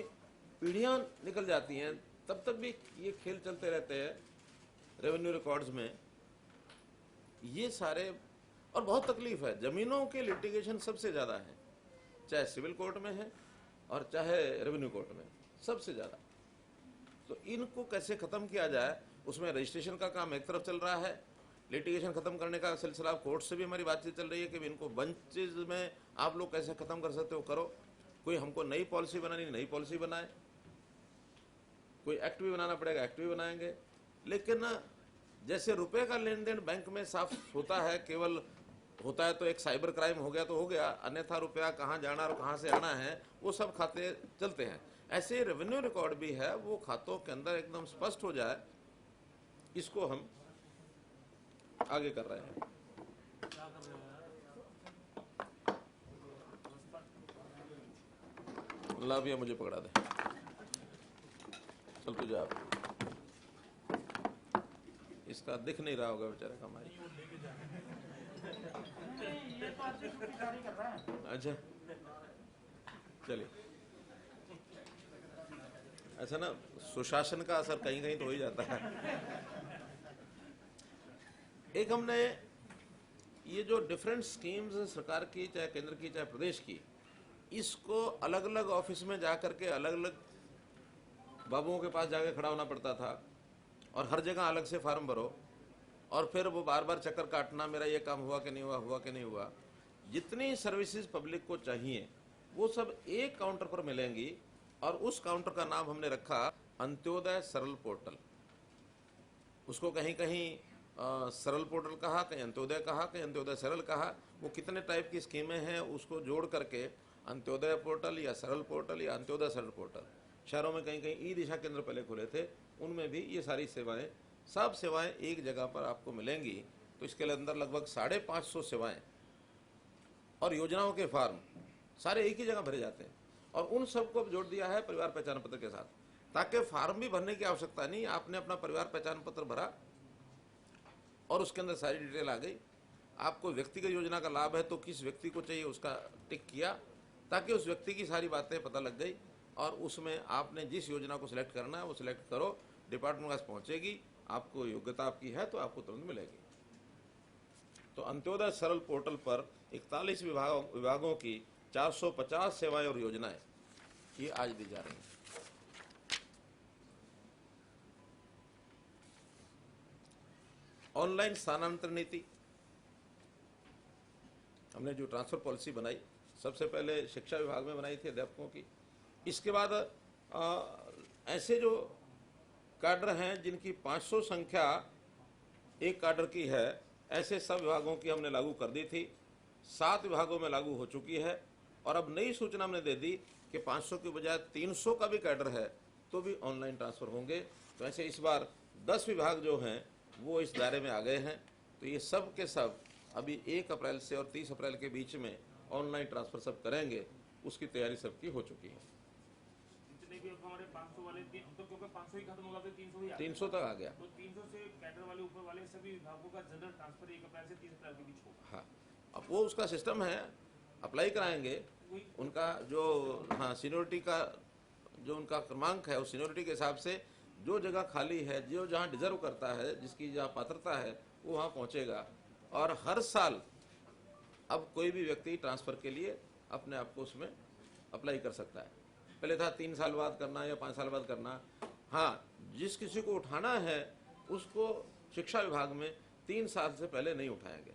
पीढ़ियां निकल जाती हैं, तब तक भी ये खेल चलते रहते हैं रेवेन्यू रिकॉर्ड्स में ये सारे। और बहुत तकलीफ है, जमीनों के लिटिगेशन सबसे ज्यादा है, चाहे सिविल कोर्ट में है और चाहे रेवेन्यू कोर्ट में, सबसे ज्यादा। तो इनको कैसे खत्म किया जाए, उसमें रजिस्ट्रेशन का काम एक तरफ चल रहा है, लिटिगेशन खत्म करने का सिलसिला कोर्ट से भी हमारी बातचीत चल रही है कि इनको बंचेज में आप लोग कैसे खत्म कर सकते हो, करो। कोई हमको नई पॉलिसी बनानी, नई पॉलिसी बनाए, कोई एक्ट भी बनाना पड़ेगा, एक्ट भी बनाएंगे। लेकिन जैसे रुपए का लेन देन बैंक में साफ होता है, केवल होता है तो एक साइबर क्राइम हो गया तो हो गया, अन्यथा रुपया कहाँ जाना और कहाँ से आना है वो सब खाते चलते हैं। ऐसे रेवेन्यू रिकॉर्ड भी है, वो खातों के अंदर एकदम स्पष्ट हो जाए, इसको हम आगे कर रहे हैं। ला भैया मुझे पकड़ा दे, चल तुझे आप, इसका दिख नहीं रहा होगा बेचारे का माइक। अच्छा चलिए, ऐसा ना सुशासन का असर कहीं कहीं तो हो ही जाता है। एक हमने ये जो डिफरेंट स्कीम्स सरकार की, चाहे केंद्र की चाहे प्रदेश की, इसको अलग अलग ऑफिस में जा करके अलग अलग बाबुओं के पास जाके खड़ा होना पड़ता था, और हर जगह अलग से फार्म भरो, और फिर वो बार बार चक्कर काटना, मेरा ये काम हुआ कि नहीं हुआ, हुआ कि नहीं हुआ। जितनी सर्विसेज पब्लिक को चाहिए वो सब एक काउंटर पर मिलेंगी, और उस काउंटर का नाम हमने रखा अंत्योदय सरल पोर्टल। उसको कहीं कहीं सरल पोर्टल कहा, कहीं अंत्योदय कहा, कहीं अंत्योदय सरल कहा। वो कितने टाइप की स्कीमें हैं उसको जोड़ करके अंत्योदय पोर्टल या सरल पोर्टल या अंत्योदय सरल पोर्टल। शहरों में कहीं कहीं ई दिशा केंद्र पहले खुले थे, उनमें भी ये सारी सेवाएं, सब सेवाएं एक जगह पर आपको मिलेंगी। तो इसके अंदर लगभग 550 सेवाएं और योजनाओं के फार्म सारे एक ही जगह भरे जाते हैं, और उन सबको जोड़ दिया है परिवार पहचान पत्र के साथ, ताकि फार्म भी भरने की आवश्यकता नहीं। आपने अपना परिवार पहचान पत्र भरा और उसके अंदर सारी डिटेल आ गई। आपको व्यक्तिगत योजना का लाभ है तो किस व्यक्ति को चाहिए उसका टिक किया, ताकि उस व्यक्ति की सारी बातें पता लग गई, और उसमें आपने जिस योजना को सिलेक्ट करना है वो सिलेक्ट करो, डिपार्टमेंट के पास पहुंचेगी, आपको योग्यता आपकी है तो आपको तुरंत मिलेगी। तो अंत्योदय सरल पोर्टल पर 41 विभागों की 450 सेवाएं और योजनाएं ये आज दी जा रही हैं। ऑनलाइन स्थानांतरण नीति, हमने जो ट्रांसफर पॉलिसी बनाई, सबसे पहले शिक्षा विभाग में बनाई थी अध्यापकों की। इसके बाद ऐसे जो काडर हैं जिनकी 500 संख्या एक काडर की है, ऐसे सब विभागों की हमने लागू कर दी थी। 7 विभागों में लागू हो चुकी है, और अब नई सूचना हमने दे दी कि 500 की बजाय 300 का भी कैडर है तो भी ऑनलाइन ट्रांसफर होंगे। तो ऐसे इस बार 10 विभाग जो हैं वो इस दायरे में आ गए हैं। तो ये सब के सब अभी 1 अप्रैल से और 30 अप्रैल के बीच में ऑनलाइन ट्रांसफर सब करेंगे, उसकी तैयारी सबकी हो चुकी है। जितने भी हमारे 500 वाले तो क्योंकि 500 ही खत्म होगा तो 300 ही आ 300 तक आ गया। तो 300 से कैडर वाले ऊपर वाले सभी विभागों का जनरल ट्रांसफर 1 अप्रैल से 30 अप्रैल के बीच होगा। हाँ, अब वो उसका सिस्टम है, अप्लाई कराएंगे, उनका जो सीनियोरिटी का जो उनका क्रमांक है उस सीनियोरिटी के हिसाब से जो जगह खाली है, जो जहाँ डिजर्व करता है, जिसकी जहाँ पात्रता है वो वहाँ पहुँचेगा। और हर साल अब कोई भी व्यक्ति ट्रांसफ़र के लिए अपने आप को उसमें अप्लाई कर सकता है। पहले था 3 साल बाद करना या 5 साल बाद करना। हाँ, जिस किसी को उठाना है उसको शिक्षा विभाग में 3 साल से पहले नहीं उठाएंगे।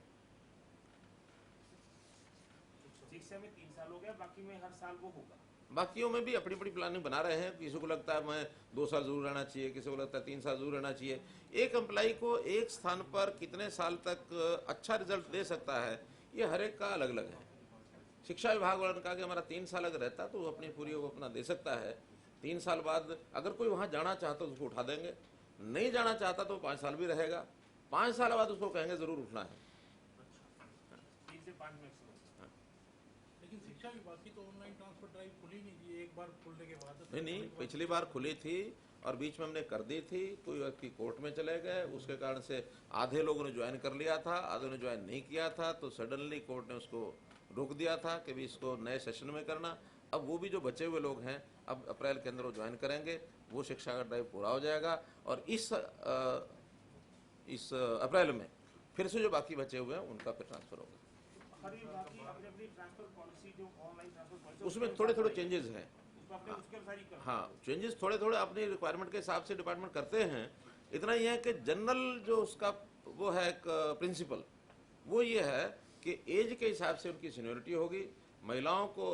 शिक्षा में 3 साल हो गया, बाकी में हर साल वो होगा। बाकियों में भी अपनी अपनी प्लानिंग बना रहे हैं। किसी को लगता है मैं 2 साल जरूर रहना चाहिए, किसी को लगता है 3 साल जरूर रहना चाहिए। एक एम्प्लाई को एक स्थान पर कितने साल तक अच्छा रिजल्ट दे सकता है, ये हर एक का अलग अलग है। शिक्षा विभाग वालों ने कहा कि हमारा 3 साल अगर रहता तो वो अपनी पूरी वो अपना दे सकता है। 3 साल बाद अगर कोई वहाँ जाना चाहता तो उसको उठा देंगे, नहीं जाना चाहता तो 5 साल भी रहेगा। 5 साल बाद उसको कहेंगे जरूर उठना है। 3 से 5 मैक्सिमम। लेकिन शिक्षा विभाग की तो ऑनलाइन ट्रांसफर ड्राइव खुली नहीं थी, एक बार खुलने के बाद। नहीं, पिछली बार खुली थी और बीच में हमने कर दी थी। कोई व्यक्ति कोर्ट में चले गए, उसके कारण से आधे लोगों ने ज्वाइन कर लिया था, आधे ने ज्वाइन नहीं किया था, तो सडनली कोर्ट ने उसको रोक दिया था कि भी इसको नए सेशन में करना। अब वो भी जो बचे हुए लोग हैं अब अप्रैल के अंदर वो ज्वाइन करेंगे, वो शिक्षा का ड्राइव पूरा हो जाएगा और इस अप्रैल में फिर से जो बाकी बचे हुए हैं उनका फिर ट्रांसफर होगा। हर विभाग की अपनी अपनी ट्रांसफर पॉलिसी, जो ऑनलाइन ट्रांसफर पॉलिसी, उसमें थोड़े थोड़े चेंजेस हैं। उसके अनुसार ही करते हैं। हाँ, चेंजेस थोड़े थोड़े अपनी रिक्वायरमेंट के हिसाब से डिपार्टमेंट करते हैं। इतना ही है कि जनरल जो उसका वो है एक प्रिंसिपल, वो ये है कि एज के हिसाब से उनकी सीनियोरिटी होगी। महिलाओं को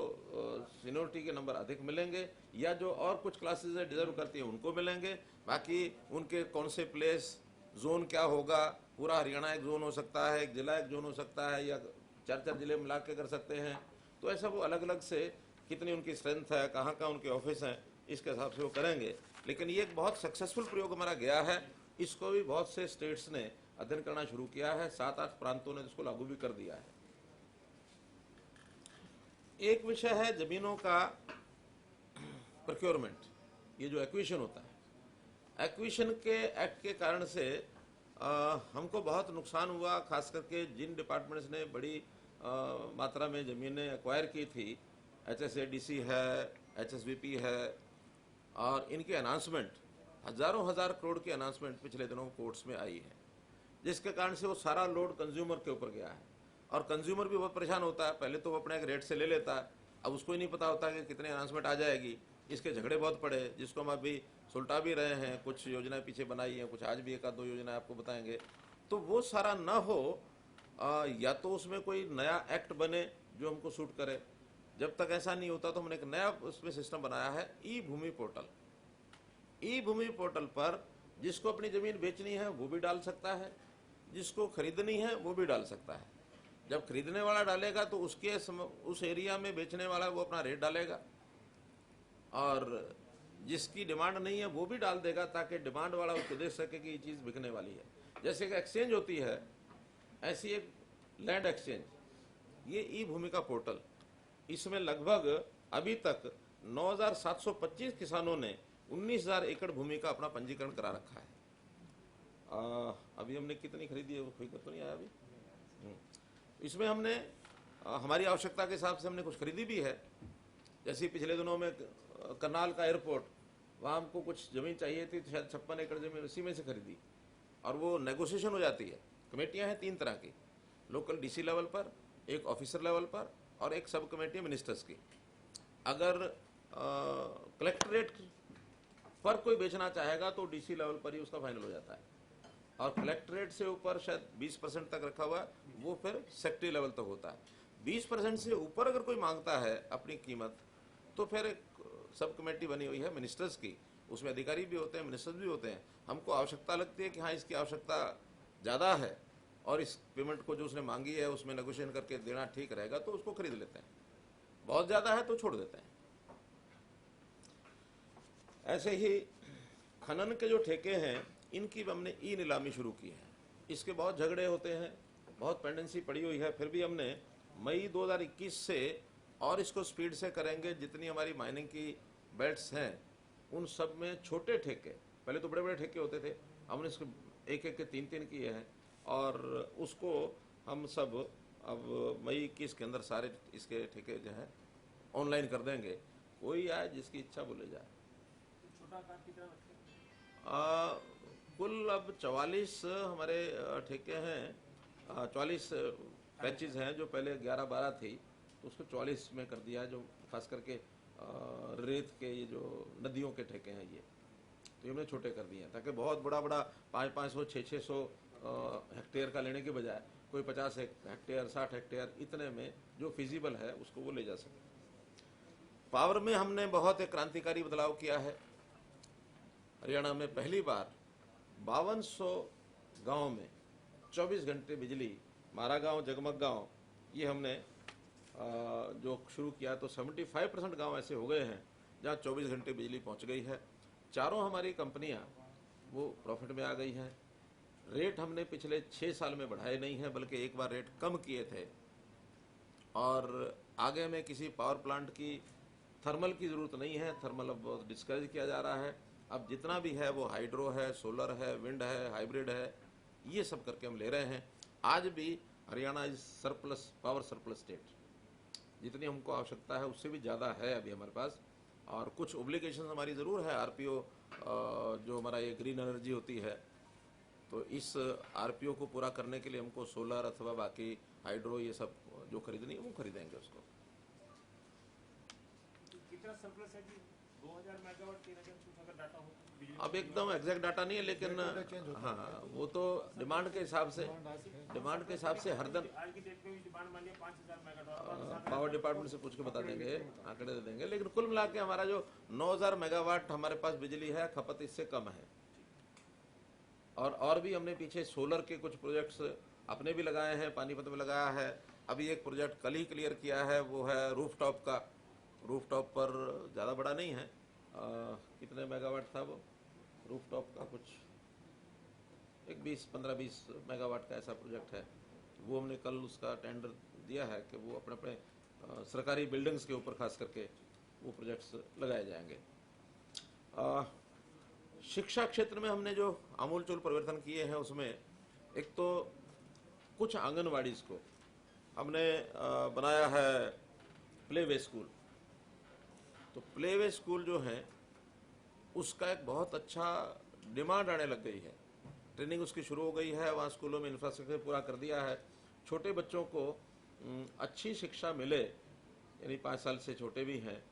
सीनियोरिटी के नंबर अधिक मिलेंगे, या जो और कुछ क्लासेस है डिजर्व करती हैं उनको मिलेंगे। बाकी उनके कौन से प्लेस जोन क्या होगा, पूरा हरियाणा एक जोन हो सकता है, एक जिला एक जोन हो सकता है, या 4 जिले मिला के कर सकते हैं। तो ऐसा वो अलग अलग से कितनी उनकी स्ट्रेंथ है, कहाँ कहाँ उनके ऑफिस हैं, इसके हिसाब से वो करेंगे। लेकिन ये एक बहुत सक्सेसफुल प्रयोग हमारा गया है। इसको भी बहुत से स्टेट्स ने अध्ययन करना शुरू किया है, 7-8 प्रांतों ने इसको लागू भी कर दिया है। एक विषय है जमीनों का प्रोक्योरमेंट, ये जो एक्विजिशन होता है। एक्विजिशन के एक्ट के कारण से हमको बहुत नुकसान हुआ, खास करके जिन डिपार्टमेंट्स ने बड़ी मात्रा में ज़मीनें एक्वायर की थी। HSADC है, HSBP है, और इनके अनाउंसमेंट हजारों हजार करोड़ की अनाउंसमेंट पिछले दिनों कोर्ट्स में आई है, जिसके कारण से वो सारा लोड कंज्यूमर के ऊपर गया है। और कंज्यूमर भी बहुत परेशान होता है। पहले तो वो अपने एक रेट से ले लेता है, अब उसको ही नहीं पता होता कि कितने अनाउंसमेंट आ जाएगी। इसके झगड़े बहुत पड़े, जिसको हम अभी सुलटा भी रहे हैं। कुछ योजनाएं पीछे बनाई हैं, कुछ आज भी 1-2 योजनाएं आपको बताएंगे। तो वो सारा ना हो, या तो उसमें कोई नया एक्ट बने जो हमको सूट करे। जब तक ऐसा नहीं होता तो हमने एक नया उसमें सिस्टम बनाया है, ई भूमि पोर्टल। ई भूमि पोर्टल पर जिसको अपनी जमीन बेचनी है वो भी डाल सकता है, जिसको खरीदनी है वो भी डाल सकता है। जब खरीदने वाला डालेगा तो उस एरिया में बेचने वाला वो अपना रेट डालेगा, और जिसकी डिमांड नहीं है वो भी डाल देगा, ताकि डिमांड वाला उसको देख सके कि ये चीज़ बिकने वाली है। जैसे एक एक्सचेंज होती है, ऐसी एक लैंड एक्सचेंज, ये ई भूमि का पोर्टल। इसमें लगभग अभी तक 9,725 किसानों ने 19,000 एकड़ भूमि का अपना पंजीकरण करा रखा है। अभी हमने कितनी खरीदी है वो कोई तो नहीं आया अभी। इसमें हमने हमारी आवश्यकता के हिसाब से हमने कुछ खरीदी भी है। जैसे पिछले दिनों में करनाल का एयरपोर्ट, वहाँ हमको कुछ ज़मीन चाहिए थी, शायद 56 एकड़ ज़मीन उसी में से खरीदी। और वो नेगोशिएशन हो जाती है। कमेटियाँ हैं 3 तरह की, लोकल DC लेवल पर, एक ऑफिसर लेवल पर, और एक सब कमेटी मिनिस्टर्स की। अगर कलेक्ट्रेट पर कोई बेचना चाहेगा तो DC लेवल पर ही उसका फाइनल हो जाता है, और कलेक्ट्रेट से ऊपर शायद 20% तक रखा हुआ है, वो फिर सेक्रेटरी लेवल तक होता है। 20% से ऊपर अगर कोई मांगता है अपनी कीमत, तो फिर एक सब कमेटी बनी हुई है मिनिस्टर्स की, उसमें अधिकारी भी होते हैं, मिनिस्टर्स भी होते हैं। हमको आवश्यकता लगती है कि हाँ इसकी आवश्यकता ज़्यादा है और इस पेमेंट को जो उसने मांगी है उसमें नेगोशिएशन करके देना ठीक रहेगा, तो उसको खरीद लेते हैं। बहुत ज़्यादा है तो छोड़ देते हैं। ऐसे ही खनन के जो ठेके हैं, इनकी हमने ई नीलामी शुरू की है। इसके बहुत झगड़े होते हैं, बहुत पेंडेंसी पड़ी हुई है, फिर भी हमने मई 2021 से और इसको स्पीड से करेंगे। जितनी हमारी माइनिंग की बेल्ट्स हैं उन सब में छोटे ठेके, पहले तो बड़े बड़े ठेके होते थे, हमने इसको एक एक के 3-3 किए हैं, और उसको हम सब अब मई 21 के अंदर सारे इसके ठेके जो हैं ऑनलाइन कर देंगे। कोई आए जिसकी इच्छा बोले जाए। छोटा आकार कितना रखते हैं? कुल अब 44 हमारे ठेके हैं, 44 पैचेज हैं। जो पहले 11-12 थी तो उसको 44 में कर दिया, जो खास करके रेत के ये जो नदियों के ठेके हैं ये, तो ये हमने छोटे कर दिए हैं, ताकि बहुत बड़ा 500, 600 हेक्टेयर का लेने के बजाय कोई 50 हेक्टेयर, 60 हेक्टेयर, इतने में जो फिजिबल है उसको वो ले जा सके। पावर में हमने बहुत एक क्रांतिकारी बदलाव किया है। हरियाणा में पहली बार 5200 गांव में 24 घंटे बिजली, मारा गांव, जगमग गांव, ये हमने जो शुरू किया तो 75% गांव ऐसे हो गए हैं जहां 24 घंटे बिजली पहुंच गई है। चारों हमारी कंपनियां वो प्रॉफिट में आ गई हैं। रेट हमने पिछले 6 साल में बढ़ाए नहीं हैं, बल्कि एक बार रेट कम किए थे। और आगे में किसी पावर प्लांट की थर्मल की ज़रूरत नहीं है, थर्मल अब डिस्करेज किया जा रहा है। अब जितना भी है वो हाइड्रो है, सोलर है, विंड है, हाइब्रिड है, ये सब करके हम ले रहे हैं। आज भी Haryana is surplus, power surplus state. जितनी हमको आवश्यकता है उससे भी ज़्यादा है अभी हमारे पास। और कुछ ओब्लिगेशन हमारी ज़रूर है, आरपीओ जो हमारा ये ग्रीन एनर्जी होती है, तो इस आरपीओ को पूरा करने के लिए हमको सोलर अथवा बाकी हाइड्रो ये सब जो खरीदनी है वो खरीदेंगे उसको। कितना सरप्लस है कि 2000 मेगावाट 3000 कुछ अगर डाटा हो बिजली अब एकदम एग्जैक्ट डाटा नहीं है, लेकिन हाँ वो तो डिमांड के हिसाब से हर दिन आज की डेट में भी डिमांड मान लिया 5000 मेगावाट पावर डिपार्टमेंट से पूछ के बता देंगे, आंकड़े दे देंगे। लेकिन कुल मिला के हमारा जो 9000 मेगावाट हमारे पास बिजली है, खपत इससे कम है। और भी हमने पीछे सोलर के कुछ प्रोजेक्ट्स अपने भी लगाए हैं, पानीपत में लगाया है। अभी एक प्रोजेक्ट कल ही क्लियर किया है, वो है रूफटॉप का। रूफटॉप पर ज़्यादा बड़ा नहीं है, कितने मेगावाट था वो रूफटॉप का, कुछ एक 15-20 मेगावाट का ऐसा प्रोजेक्ट है। वो हमने कल उसका टेंडर दिया है कि वो अपने अपने सरकारी बिल्डिंग्स के ऊपर खास करके वो प्रोजेक्ट्स लगाए जाएंगे। शिक्षा क्षेत्र में हमने जो आमूलचूल परिवर्तन किए हैं उसमें एक तो कुछ आंगनवाड़ी को हमने बनाया है प्ले वे स्कूल। तो प्ले वे स्कूल जो है उसका एक बहुत अच्छा डिमांड आने लग गई है। ट्रेनिंग उसकी शुरू हो गई है, वहाँ स्कूलों में इंफ्रास्ट्रक्चर पूरा कर दिया है। छोटे बच्चों को अच्छी शिक्षा मिले, यानी 5 साल से छोटे भी हैं,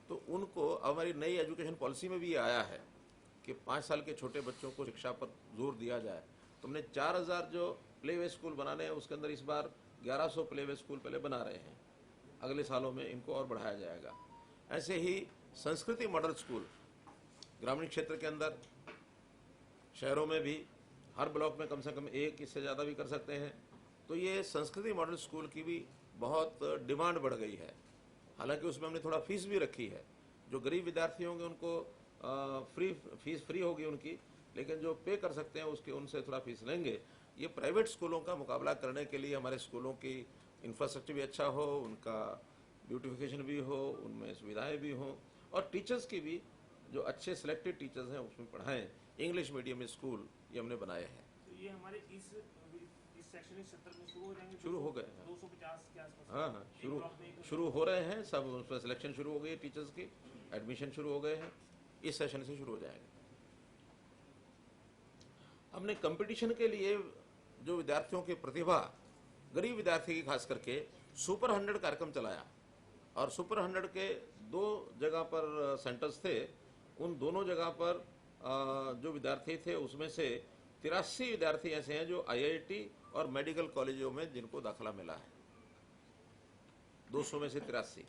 तो उनको हमारी नई एजुकेशन पॉलिसी में भी आया है कि 5 साल के छोटे बच्चों को शिक्षा पर जोर दिया जाए। तो हमने 4000 जो प्ले वे स्कूल बनाने हैं उसके अंदर इस बार 1100 प्ले वे स्कूल पहले बना रहे हैं, अगले सालों में इनको और बढ़ाया जाएगा। ऐसे ही संस्कृति मॉडल स्कूल ग्रामीण क्षेत्र के अंदर, शहरों में भी हर ब्लॉक में कम से कम एक, इससे ज़्यादा भी कर सकते हैं। तो ये संस्कृति मॉडल स्कूल की भी बहुत डिमांड बढ़ गई है। हालांकि उसमें हमने थोड़ा फीस भी रखी है। जो गरीब विद्यार्थी होंगे उनको फीस फ्री होगी उनकी, लेकिन जो पे कर सकते हैं उसके उनसे थोड़ा फीस लेंगे। ये प्राइवेट स्कूलों का मुकाबला करने के लिए हमारे स्कूलों की इंफ्रास्ट्रक्चर भी अच्छा हो, उनका ब्यूटिफिकेशन भी हो, उनमें सुविधाएं भी हों, और टीचर्स की भी जो अच्छे सिलेक्टेड टीचर्स हैं उसमें पढ़ाएं। इंग्लिश मीडियम स्कूल ये हमने बनाए हैं। तो ये हमारे इस शैक्षणिक सत्र में शुरू हो जाएंगे, शुरू हो गए हैं। 250 के आसपास। हाँ, शुरू हो रहे हैं सब, उसमें सिलेक्शन शुरू हो गई है, टीचर्स की एडमिशन शुरू हो गए हैं, इस सेशन से शुरू हो जाएंगे। हमने कंपटीशन के लिए जो विद्यार्थियों की प्रतिभा, गरीब विद्यार्थी की खास करके सुपर 100 कार्यक्रम चलाया, और सुपर 100 के 2 जगह पर सेंटर्स थे। उन दोनों जगह पर जो विद्यार्थी थे उसमें से 83 विद्यार्थी ऐसे हैं जो IIT और मेडिकल कॉलेजों में जिनको दाखिला मिला है। 200 में से 83,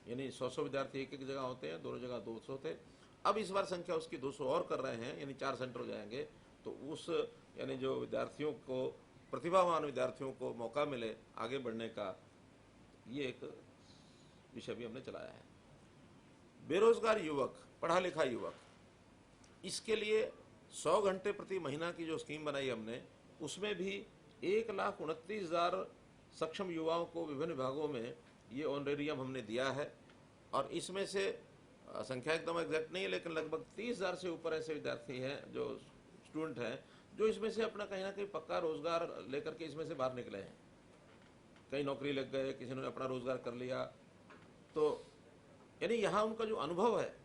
यानी 100 विद्यार्थी एक जगह होते हैं, दोनों जगह 200 थे। अब इस बार संख्या उसकी 200 और कर रहे हैं, यानी 4 सेंटर हो जाएंगे। तो उस यानी जो विद्यार्थियों को, प्रतिभावान विद्यार्थियों को मौका मिले आगे बढ़ने का, ये एक विषय भी हमने चलाया है। बेरोजगार युवक, पढ़ा लिखा युवक, इसके लिए 100 घंटे प्रति महीना की जो स्कीम बनाई हमने, उसमें भी 1,29,000 सक्षम युवाओं को विभिन्न विभागों में ये ऑनरेरियम हमने दिया है। और इसमें से संख्या एकदम एग्जैक्ट नहीं है, लेकिन लगभग 30,000 से ऊपर ऐसे विद्यार्थी हैं जो स्टूडेंट हैं जो इसमें से अपना कहीं ना कहीं पक्का रोजगार लेकर के इसमें से बाहर निकले हैं। कहीं नौकरी लग गए, किसी ने अपना रोजगार कर लिया। तो यानी यहाँ उनका जो अनुभव है,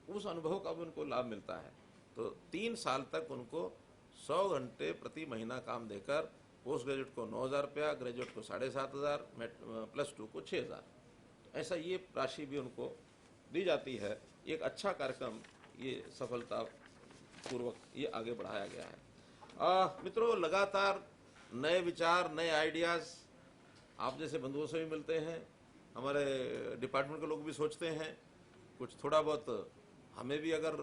उस अनुभव का भी उनको लाभ मिलता है। तो 3 साल तक उनको 100 घंटे प्रति महीना काम देकर पोस्ट ग्रेजुएट को 9,000 रुपया, ग्रेजुएट को 7,500, +2 को 6,000, ऐसा ये राशि भी उनको दी जाती है। एक अच्छा कार्यक्रम ये सफलतापूर्वक ये आगे बढ़ाया गया है। मित्रों, लगातार नए विचार, नए आइडियाज़ आप जैसे बंधुओं से भी मिलते हैं, हमारे डिपार्टमेंट के लोग भी सोचते हैं, कुछ थोड़ा बहुत हमें भी अगर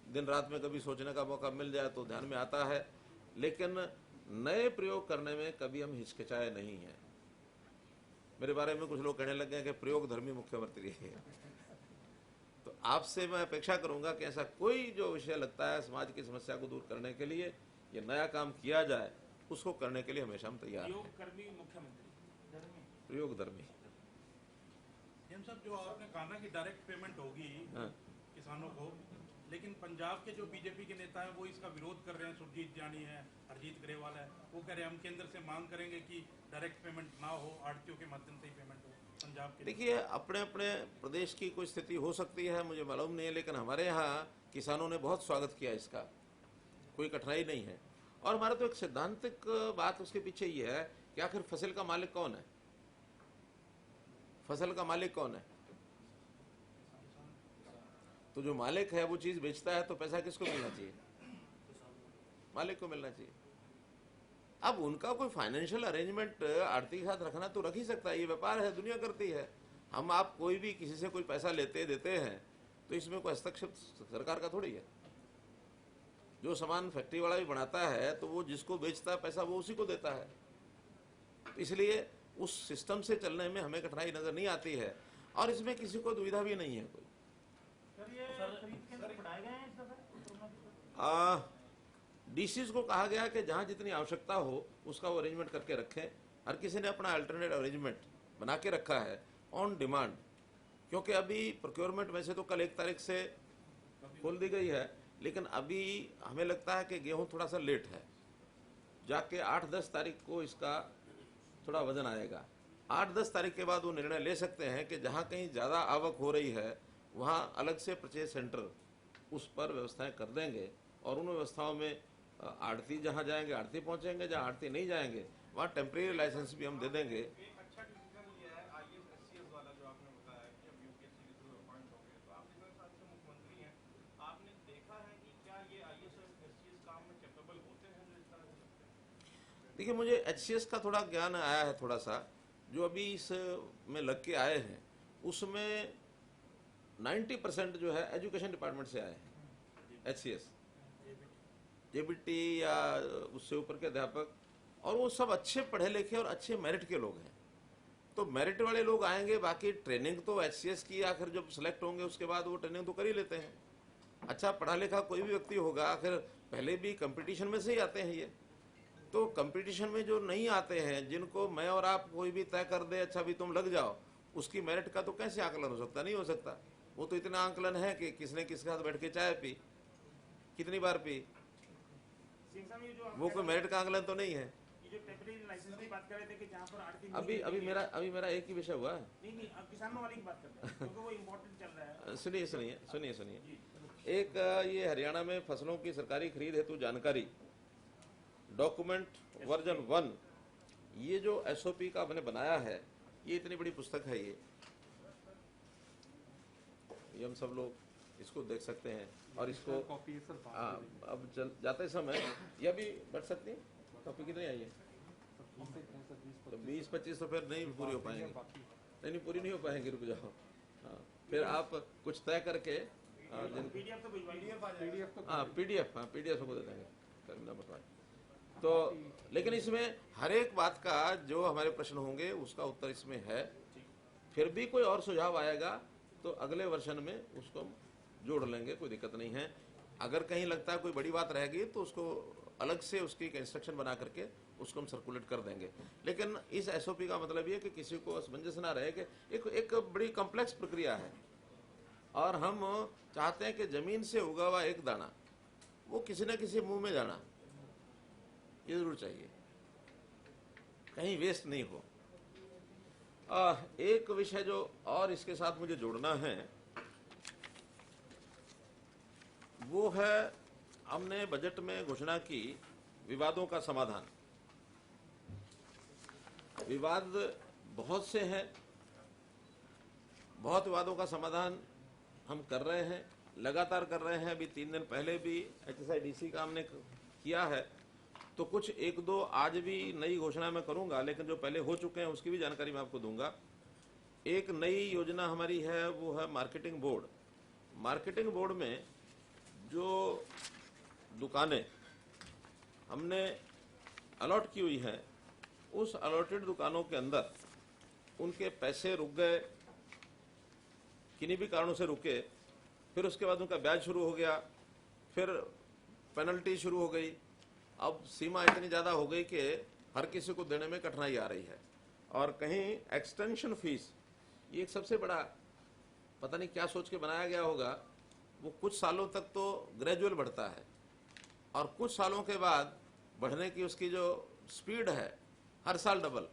दिन रात में कभी सोचने का मौका मिल जाए तो ध्यान में आता है, लेकिन नए प्रयोग करने में कभी हम हिचकिचाए नहीं हैं। मेरे बारे में कुछ लोग कहने लगे हैं कि प्रयोग धर्मी मुख्यमंत्री है। तो आपसे मैं अपेक्षा करूंगा कि ऐसा कोई जो विषय लगता है समाज की समस्या को दूर करने के लिए ये नया काम किया जाए, उसको करने के लिए हमेशा हम तैयार हैं। योग कर्मी मुख्यमंत्री प्रयोग धर्मी। एम साहब, जो आपने कहा ना कि डायरेक्ट पेमेंट होगी किसानों को, लेकिन पंजाब के जो बीजेपी के नेता हैं वो इसका विरोध कर रहे हैं। सुरजीत जानी है, हरजीत ग्रेवाल है, वो कह रहे हैं हम केंद्र से मांग करेंगे कि डायरेक्ट पेमेंट ना हो, आड़तियों के माध्यम से ही पेमेंट हो पंजाब के। देखिए, अपने अपने प्रदेश की कोई स्थिति हो सकती है, मुझे मालूम नहीं है, लेकिन हमारे यहाँ किसानों ने बहुत स्वागत किया इसका, कोई कठिनाई नहीं है। और हमारा तो एक सैद्धांतिक बात उसके पीछे ये है कि आखिर फसल का मालिक कौन है? फसल का मालिक कौन है? तो जो मालिक है वो चीज बेचता है तो पैसा किसको मिलना चाहिए? मालिक को मिलना चाहिए। अब उनका कोई फाइनेंशियल अरेंजमेंट आड़ती के साथ रखना तो रख ही सकता है, ये व्यापार है, दुनिया करती है। हम आप कोई भी किसी से कोई पैसा लेते देते हैं तो इसमें कोई हस्तक्षेप सरकार का थोड़ी है। जो सामान फैक्ट्री वाला भी बनाता है तो वो जिसको बेचता है पैसा वो उसी को देता है। इसलिए उस सिस्टम से चलने में हमें कठिनाई नजर नहीं आती है और इसमें किसी को दुविधा भी नहीं है कोई। डीसीज को कहा गया कि जहां जितनी आवश्यकता हो उसका वो अरेंजमेंट करके रखें। हर किसी ने अपना अल्टरनेट अरेंजमेंट बना के रखा है ऑन डिमांड, क्योंकि अभी प्रोक्योरमेंट वैसे तो कल 1 तारीख से खोल दी गई है, लेकिन अभी हमें लगता है कि गेहूं थोड़ा सा लेट है, जाके 8-10 तारीख को इसका थोड़ा वजन आएगा। 8-10 तारीख के बाद वो निर्णय ले सकते हैं कि जहां कहीं ज़्यादा आवक हो रही है वहां अलग से परचेज सेंटर उस पर व्यवस्थाएं कर देंगे और उन व्यवस्थाओं में आड़ती जहां जाएंगे आड़ती पहुंचेंगे, जहां आड़ती नहीं जाएंगे वहां टेम्परेरी लाइसेंस भी हम दे देंगे। अच्छा डिसीजन लिया है IAS-SCS वाला, जो आपने बताया कि अब यूपीएससी के थ्रू अपॉइंट होंगे, तो आप इतने साल से मुख्यमंत्री हैं, आपने देखा है कि क्या ये IAS और SCS काम में कैपेबल होते हैं जो इस तरह से लगते हैं? देखिए, मुझे HCS का थोड़ा ज्ञान आया है, थोड़ा सा जो अभी इस में लग के आए हैं उसमें 90% जो है एजुकेशन डिपार्टमेंट से आए हैं। HCS, जेबीटी या उससे ऊपर के अध्यापक, और वो सब अच्छे पढ़े लिखे और अच्छे मेरिट के लोग हैं। तो मेरिट वाले लोग आएंगे, बाकी ट्रेनिंग तो HCS की आखिर जब सिलेक्ट होंगे उसके बाद वो ट्रेनिंग तो कर ही लेते हैं। अच्छा पढ़ा लिखा कोई भी व्यक्ति होगा, आखिर पहले भी कंपटीशन में से ही आते हैं ये। तो कंपटीशन में जो नहीं आते हैं, जिनको मैं और आप कोई भी तय कर दे अच्छा भी तुम लग जाओ, उसकी मेरिट का तो कैसे आकलन हो सकता? नहीं हो सकता। वो तो इतना आकलन है कि किसने किसके साथ बैठ के चाय पी, कितनी बार पी, वो कोई मेरिट का आकलन तो नहीं है। ये जो टेम्परेरी लाइसेंस की बात कर रहे थे कि जहाँ पर आड़ती अभी मेरा एक ही विषय हुआ है। नहीं, अब किसानों वाली की बात करते हैं क्योंकि वो इम्पोर्टेंट चल रहा है। सुनिए। एक ये हरियाणा में फसलों की सरकारी खरीद हेतु जानकारी डॉक्यूमेंट वर्जन 1, ये जो SOP का हमने बनाया है, ये इतनी बड़ी पुस्तक है ये हम सब लोग इसको देख सकते हैं और इसको अब जाते समय यह भी बढ़ सकती है। कॉपी कितनी आई है? तो 20-25 तो फिर नहीं पूरी हो पाएंगे, नहीं पूरी नहीं हो पाएंगे, रुक जाओ। हाँ, फिर आप कुछ तय करके PDF तो PDF को दे देंगे। तो लेकिन इसमें हर एक बात का जो हमारे प्रश्न होंगे उसका उत्तर इसमें है। फिर भी कोई और सुझाव आएगा तो अगले वर्षन में उसको हम जोड़ लेंगे, कोई दिक्कत नहीं है। अगर कहीं लगता है कोई बड़ी बात रह गई तो उसको अलग से उसकी इंस्ट्रक्शन बना करके उसको हम सर्कुलेट कर देंगे। लेकिन इस SOP का मतलब ये कि किसी को असमंजस ना रहे कि एक बड़ी कॉम्प्लेक्स प्रक्रिया है और हम चाहते हैं कि जमीन से उगा हुआ एक दाना वो किसी न किसी मुंह में जाना ये जरूर चाहिए, कहीं वेस्ट नहीं हो। एक विषय जो और इसके साथ मुझे जोड़ना है वो है, हमने बजट में घोषणा की विवादों का समाधान। विवाद बहुत से हैं, बहुत विवादों का समाधान हम कर रहे हैं, लगातार कर रहे हैं। अभी 3 दिन पहले भी HSIDC का हमने किया है, तो कुछ 1-2 आज भी नई घोषणा मैं करूंगा, लेकिन जो पहले हो चुके हैं उसकी भी जानकारी मैं आपको दूंगा। एक नई योजना हमारी है, वो है मार्केटिंग बोर्ड। मार्केटिंग बोर्ड में जो दुकानें हमने अलॉट की हुई हैं, उस अलॉटेड दुकानों के अंदर उनके पैसे रुक गए, किन्हीं भी कारणों से रुके, फिर उसके बाद उनका ब्याज शुरू हो गया, फिर पेनल्टी शुरू हो गई। अब सीमा इतनी ज़्यादा हो गई कि हर किसी को देने में कठिनाई आ रही है। और कहीं एक्सटेंशन फीस, ये एक सबसे बड़ा, पता नहीं क्या सोच के बनाया गया होगा, वो कुछ सालों तक तो ग्रेजुअल बढ़ता है और कुछ सालों के बाद बढ़ने की उसकी जो स्पीड है, हर साल डबल।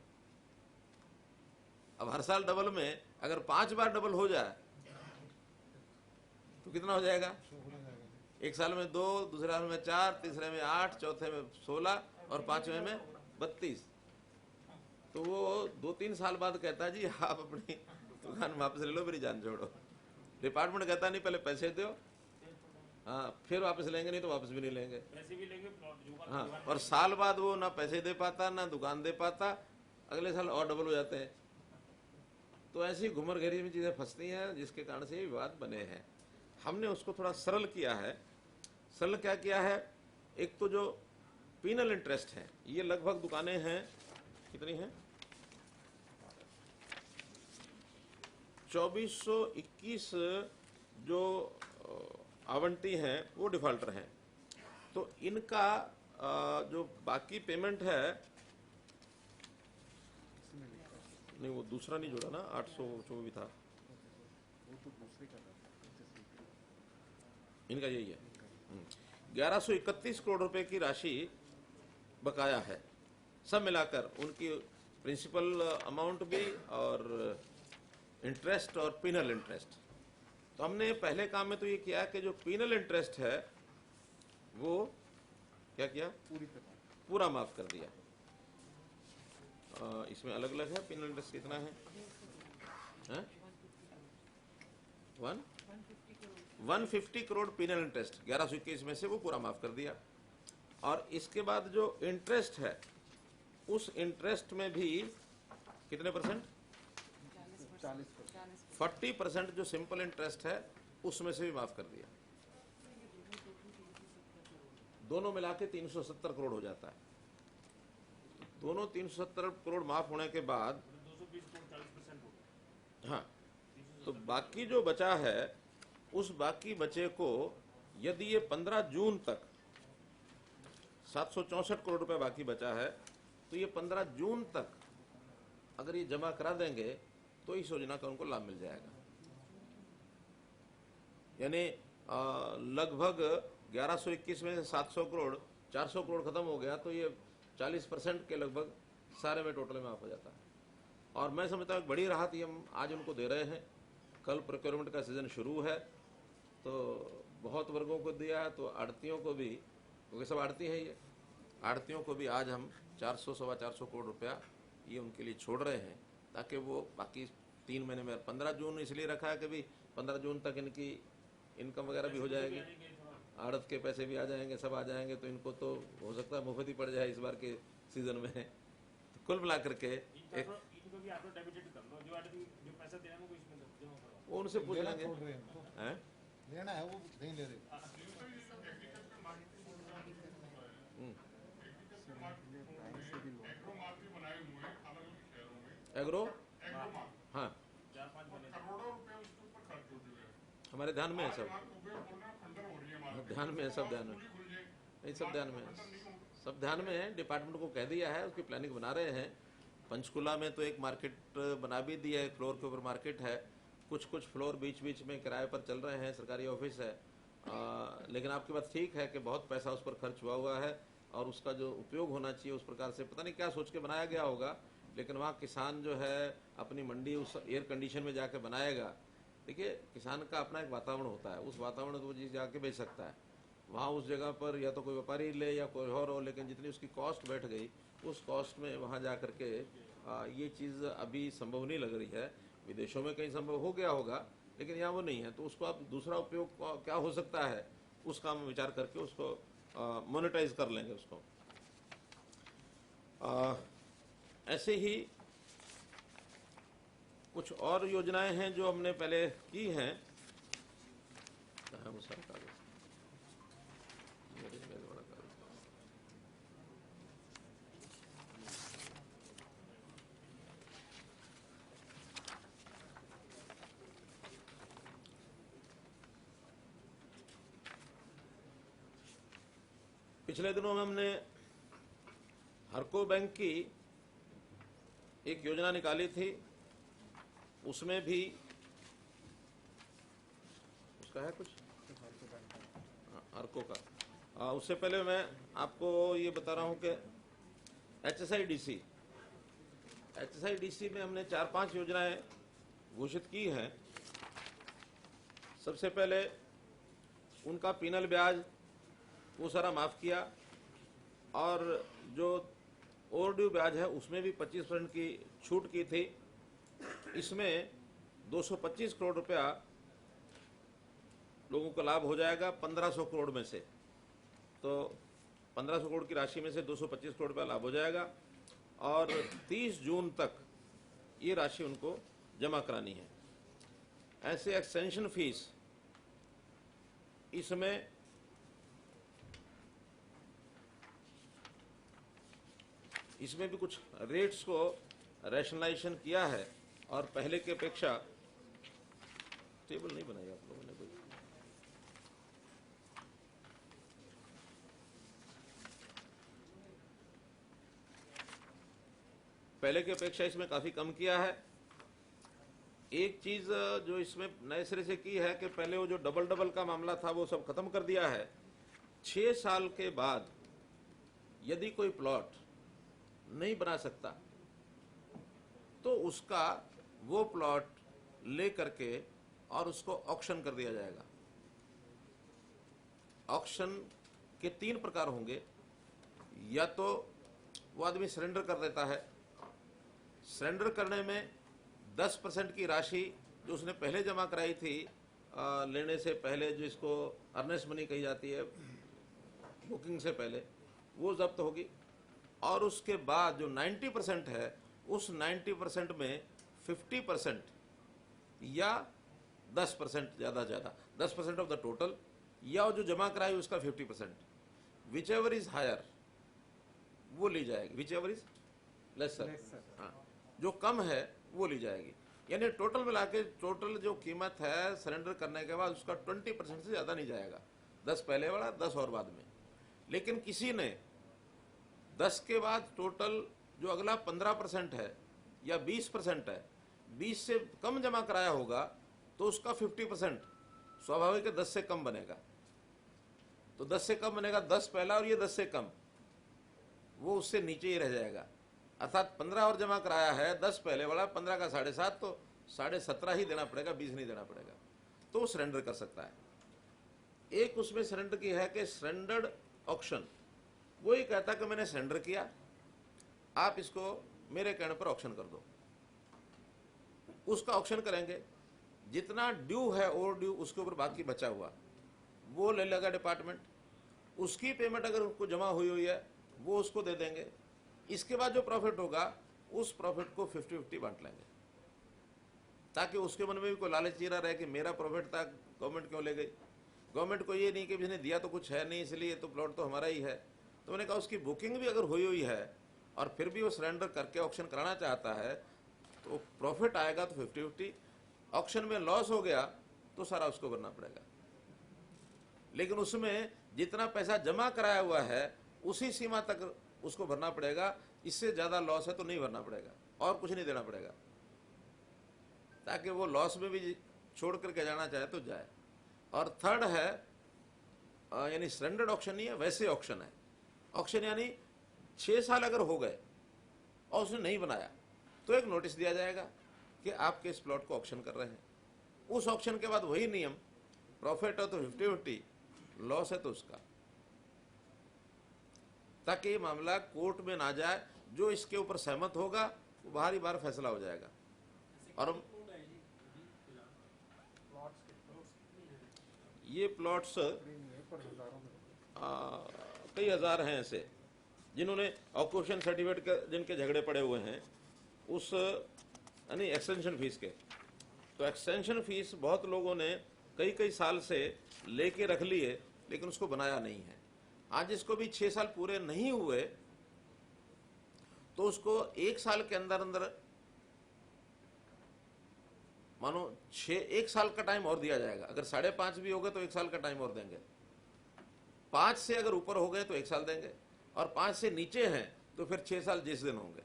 अब हर साल डबल में अगर 5 बार डबल हो जाए तो कितना हो जाएगा? एक साल में 2, दूसरे साल में 4, तीसरे में 8, चौथे में 16 और 5वें में 32। तो वो 2-3 साल बाद कहता है जी आप अपनी दुकान वापस ले लो, मेरी जान छोड़ो। डिपार्टमेंट कहता नहीं पहले पैसे दो, हाँ फिर वापस लेंगे, नहीं तो वापस भी नहीं लेंगे। पैसे भी लेंगे, हाँ, और साल बाद वो ना पैसे दे पाता ना दुकान दे पाता, अगले साल और डबल हो जाते हैं। तो ऐसी घुमर घेरी में चीज़ें फंसती हैं, जिसके कारण से ये विवाद बने हैं। हमने उसको थोड़ा सरल किया है। सरल क्या किया है? एक तो जो पीनल इंटरेस्ट है, ये लगभग दुकानें हैं, कितनी हैं? 2421 जो आवंटी हैं वो डिफॉल्टर हैं। तो इनका जो बाकी पेमेंट है, नहीं वो दूसरा नहीं जोड़ा ना, 800 जो भी था, इनका यही है। 1131 करोड़ रुपए की राशि बकाया है, सब मिलाकर उनकी प्रिंसिपल अमाउंट भी और इंटरेस्ट और पीनल इंटरेस्ट। तो हमने पहले काम में तो ये किया कि जो पीनल इंटरेस्ट है वो क्या किया? पूरा माफ कर दिया। इसमें अलग अलग है, पीनल इंटरेस्ट कितना है? 150 करोड़ पीनल इंटरेस्ट 1121 में से वो पूरा माफ कर दिया। और इसके बाद जो इंटरेस्ट है, उस इंटरेस्ट में भी कितने परसेंट? 40% जो सिंपल इंटरेस्ट है उसमें से भी माफ कर दिया। दोनों मिला के 370 करोड़ हो जाता है। दोनों 370 करोड़ माफ होने के बाद 220 करोड़ 40% हो गया। हाँ, तो बाकी जो बचा है, उस बाकी बचे को यदि ये 15 जून तक 764 करोड़ रुपए बाकी बचा है, तो ये 15 जून तक अगर ये जमा करा देंगे तो इस योजना का उनको लाभ मिल जाएगा। यानी लगभग 1121 में से 700 करोड़, 400 करोड़ खत्म हो गया, तो ये 40% के लगभग सारे में टोटल में माफ हो जाता है। और मैं समझता हूँ एक बड़ी राहत ये हम आज उनको दे रहे हैं। कल प्रोक्योरमेंट का सीजन शुरू है, तो बहुत वर्गों को दिया है, तो आड़तियों को भी, क्योंकि सब आड़ती है ये, आड़तियों को भी आज हम 400-425 करोड़ रुपया ये उनके लिए छोड़ रहे हैं, ताकि वो बाकी 3 महीने में, 15 जून इसलिए रखा है कि भी 15 जून तक इनकी इनकम वगैरह भी हो जाएगी, आड़त के पैसे भी आ जाएंगे, सब आ जाएंगे, तो इनको तो हो सकता है मुफ्त ही पड़ जाए इस बार के सीजन में। तो कुल मिला करके एक इनको भी ऑटो डेबिटेड कर दो, जो आदमी जो पैसा देना है वो इसमें जमा करो। वो उनसे पूछ लेंगे हैं? लेना है वो नहीं ले रहे। एग्रो, हाँ 4-5 महीने हमारे ध्यान में है सब, ध्यान में है सब, ध्यान में नहीं, सब ध्यान में है, सब ध्यान में है। डिपार्टमेंट को कह दिया है, उसकी प्लानिंग बना रहे हैं। पंचकुला में तो एक मार्केट बना भी दिया है, फ्लोर के ऊपर मार्केट है, कुछ कुछ फ्लोर बीच बीच में किराए पर चल रहे हैं, सरकारी ऑफिस है। लेकिन आपकी बात ठीक है कि बहुत पैसा उस पर खर्च हुआ है और उसका जो उपयोग होना चाहिए उस प्रकार से पता नहीं क्या सोच के बनाया गया होगा, लेकिन वहाँ किसान जो है अपनी मंडी उस एयर कंडीशन में जाके बनाएगा। देखिए, किसान का अपना एक वातावरण होता है, उस वातावरण में तो वो चीज़ जाके बेच सकता है। वहाँ उस जगह पर या तो कोई व्यापारी ले या कोई और हो, लेकिन जितनी उसकी कॉस्ट बैठ गई, उस कॉस्ट में वहाँ जा करके ये चीज़ अभी संभव नहीं लग रही है। विदेशों में कहीं संभव हो गया होगा, लेकिन यहाँ वो नहीं है। तो उसको आप दूसरा उपयोग क्या हो सकता है, उसका हम विचार करके उसको मोनेटाइज कर लेंगे उसको। ऐसे ही कुछ और योजनाएं हैं जो हमने पहले की हैं। कहाँ है वो सारा कागज? मेरे मेल वाला कागज। पिछले दिनों में हमने हरको बैंक की एक योजना निकाली थी, उसमें भी उसका है कुछ हरको का। उससे पहले मैं आपको ये बता रहा हूं कि HSIDC में हमने 4-5 योजनाएं घोषित की हैं। सबसे पहले उनका पीनल ब्याज वो सारा माफ किया, और जो ओवरड्यू ब्याज है उसमें भी 25% की छूट की थी। इसमें 225 करोड़ रुपया लोगों को लाभ हो जाएगा 1500 करोड़ में से। तो 1500 करोड़ की राशि में से 225 करोड़ रुपया लाभ हो जाएगा, और 30 जून तक ये राशि उनको जमा करानी है। ऐसे एक्सटेंशन फीस इसमें भी कुछ रेट्स को रैशनलाइजेशन किया है, और पहले की अपेक्षा टेबल नहीं बनाई आप लोगों ने कोई। पहले की अपेक्षा इसमें काफी कम किया है। एक चीज जो इसमें नए सिरे से की है कि पहले वो जो डबल का मामला था वो सब खत्म कर दिया है। 6 साल के बाद यदि कोई प्लॉट नहीं बना सकता तो उसका वो प्लॉट ले करके और उसको ऑक्शन कर दिया जाएगा। ऑक्शन के 3 प्रकार होंगे। या तो वो आदमी सरेंडर कर देता है, सरेंडर करने में 10% की राशि जो उसने पहले जमा कराई थी लेने से पहले, जो इसको अर्नेस्ट मनी कही जाती है बुकिंग से पहले, वो जब्त होगी। और उसके बाद जो 90% है, उस 90% में 50% या 10% ज़्यादा 10% ऑफ द टोटल, या जो जमा कराई उसका 50%, विच एवर इज हायर वो ली जाएगी, विच एवर इज लेसर, हाँ, जो कम है वो ली जाएगी। यानी टोटल मिला के टोटल जो कीमत है सरेंडर करने के बाद उसका 20% से ज़्यादा नहीं जाएगा। 10 पहले वाला, 10 और बाद में। लेकिन किसी ने 10 के बाद टोटल जो अगला 15% है या 20% है, 20 से कम जमा कराया होगा तो उसका 50% स्वाभाविक है 10 से कम बनेगा। तो 10 से कम बनेगा 10 पहला और ये 10 से कम, वो उससे नीचे ही रह जाएगा। अर्थात 15 और जमा कराया है, 10 पहले वाला, 15 का 7.5, तो 17.5 ही देना पड़ेगा, 20 नहीं देना पड़ेगा, तो वो सरेंडर कर सकता है। एक उसमें सरेंडर की है कि सरेंडर्ड ऑक्शन, वो ही कहता कि मैंने सरेंडर किया, आप इसको मेरे कहने पर ऑक्शन कर दो। उसका ऑक्शन करेंगे, जितना ड्यू है ओवर ड्यू उसके ऊपर बाकी बचा हुआ वो ले लेगा डिपार्टमेंट, उसकी पेमेंट अगर उसको जमा हुई है वो उसको दे देंगे। इसके बाद जो प्रॉफिट होगा उस प्रॉफिट को 50-50 बांट लेंगे, ताकि उसके मन में भी कोई लालच ही ना रहे कि मेरा प्रॉफिट था, गवर्नमेंट क्यों ले गई। गवर्नमेंट को ये नहीं कि जिसने दिया तो कुछ है नहीं इसलिए तो प्लॉट तो हमारा ही है। तो मैंने कहा उसकी बुकिंग भी अगर हुई है और फिर भी वो सरेंडर करके ऑक्शन कराना चाहता है तो प्रॉफिट आएगा तो 50-50, ऑक्शन में लॉस हो गया तो सारा उसको भरना पड़ेगा। लेकिन उसमें जितना पैसा जमा कराया हुआ है उसी सीमा तक उसको भरना पड़ेगा, इससे ज़्यादा लॉस है तो नहीं भरना पड़ेगा और कुछ नहीं देना पड़ेगा, ताकि वो लॉस में भी छोड़ करके जाना चाहे तो जाए। और थर्ड है यानी सरेंडर्ड ऑक्शन नहीं है, वैसे ऑक्शन है। ऑक्शन यानी 6 साल अगर हो गए और उसने नहीं बनाया तो एक नोटिस दिया जाएगा कि आपके इस प्लॉट को ऑक्शन कर रहे हैं। उस ऑक्शन के बाद वही नियम, प्रॉफिट है तो 50-50, लॉस है तो उसका, ताकि ये मामला कोर्ट में ना जाए। जो इसके ऊपर सहमत होगा वो बाहर ही बाहर फैसला हो जाएगा। और ये प्लॉट्स कई हजार हैं ऐसे जिन्होंने ऑक्यूपेशन सर्टिफिकेट जिनके झगड़े पड़े हुए हैं, उस नहीं एक्सटेंशन फीस के। तो एक्सटेंशन फीस बहुत लोगों ने कई कई साल से लेके रख लिए, लेकिन उसको बनाया नहीं है। आज जिसको भी 6 साल पूरे नहीं हुए तो उसको 1 साल के अंदर अंदर मानो 1 साल का टाइम और दिया जाएगा। अगर 5.5 भी हो गए तो 1 साल का टाइम और देंगे। 5 से अगर ऊपर हो गए तो 1 साल देंगे, और 5 से नीचे हैं तो फिर 6 साल जिस दिन होंगे।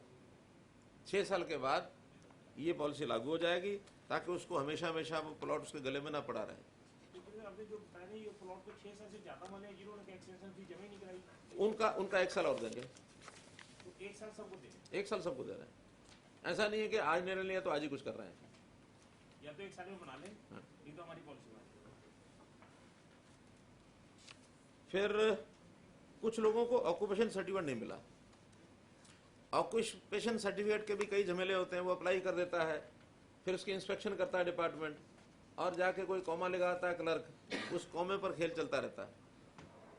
6 साल के बाद ये पॉलिसी लागू हो जाएगी, ताकि उसको हमेशा हमेशा वो प्लॉट उसके गले में ना पड़ा रहे। लेकिन आपने जो बताया ये प्लॉट को 6 साल से ज्यादा माने जिन्होंने एक्सटेंशन फी जमा ही नहीं कराई, उनका 1 साल और देंगे। तो 1 साल सबको देंगे। 1 साल सबको दे रहे हैं। ऐसा नहीं है कि आज निर्णय लिया तो आज ही कुछ कर रहे हैं। या तो 1 साल में बना लें, नहीं तो हमारी पॉलिसी बना लें। फिर कुछ लोगों को ऑक्यूपेशन सर्टिफिकेट नहीं मिला। ऑक्यूपेशन सर्टिफिकेट के भी कई झमेले होते हैं। वो अप्लाई कर देता है, फिर उसकी इंस्पेक्शन करता है डिपार्टमेंट, और जाके कोई कॉमा लगाता है क्लर्क, उस कॉमे पर खेल चलता रहता है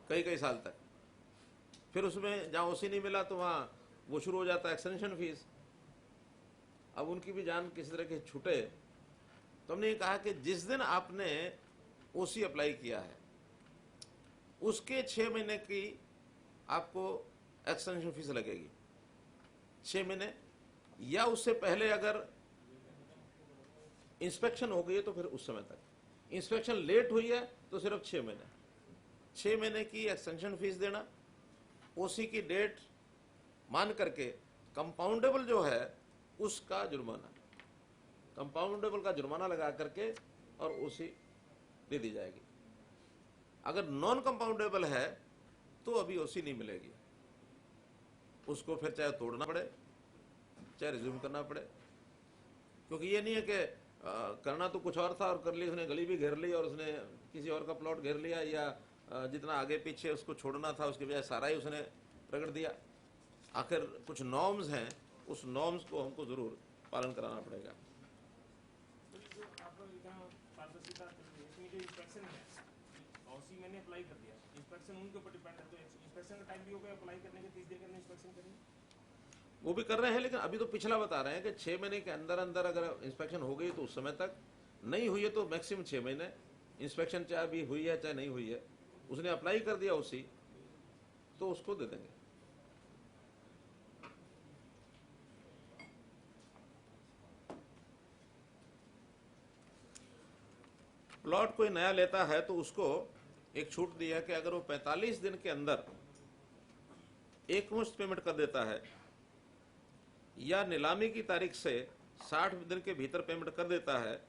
कई कई साल तक। फिर उसमें जहाँ ओसी नहीं मिला तो वहाँ वो शुरू हो जाता है एक्सटेंशन फीस। अब उनकी भी जान किसी तरह की छूटे, तो हमने ये कहा कि जिस दिन आपने ओसी अप्लाई किया है उसके 6 महीने की आपको एक्सटेंशन फीस लगेगी। 6 महीने या उससे पहले अगर इंस्पेक्शन हो गई है तो फिर उस समय तक। इंस्पेक्शन लेट हुई है तो सिर्फ 6 महीने। 6 महीने की एक्सटेंशन फीस देना, ओसी की डेट मान करके कंपाउंडेबल जो है उसका जुर्माना, कंपाउंडेबल का जुर्माना लगा करके और ओसी दे दी जाएगी। अगर नॉन कंपाउंडेबल है तो अभी ओसी नहीं मिलेगी, उसको फिर चाहे तोड़ना पड़े चाहे रिज्यूम करना पड़े। क्योंकि ये नहीं है कि करना तो कुछ और था और कर लिया, उसने गली भी घेर ली और उसने किसी और का प्लॉट घेर लिया, या जितना आगे पीछे उसको छोड़ना था उसके बजाय सारा ही उसने रगड़ दिया। आखिर कुछ नॉर्म्स हैं, उस नॉर्म्स को हमको जरूर पालन कराना पड़ेगा। तो जो आप यहाँ पारदर्शिता इसमें जो इंस्पेक्शन है, ओसी मैंने अप्लाई कर दिया, इंस्पेक्शन उनके ऊपर डिपेंड है, तो इंस्पेक्शन का टाइम भी हो गया अप्लाई करने के, 30 दिन के अंदर इंस्पेक्शन करेंगे। वो भी कर रहे हैं, लेकिन अभी तो पिछला बता रहे हैं कि 6 महीने के अंदर अंदर अगर इंस्पेक्शन हो गई तो उस समय तक, नहीं हुई है तो मैक्सिमम 6 महीने। इंस्पेक्शन चाहे अभी हुई है चाहे नहीं हुई है, उसने अप्लाई कर दिया ओसी तो उसको दे देंगे। प्लॉट कोई नया लेता है तो उसको एक छूट दी है कि अगर वो 45 दिन के अंदर एकमुश्त पेमेंट कर देता है या नीलामी की तारीख से 60 दिन के भीतर पेमेंट कर देता है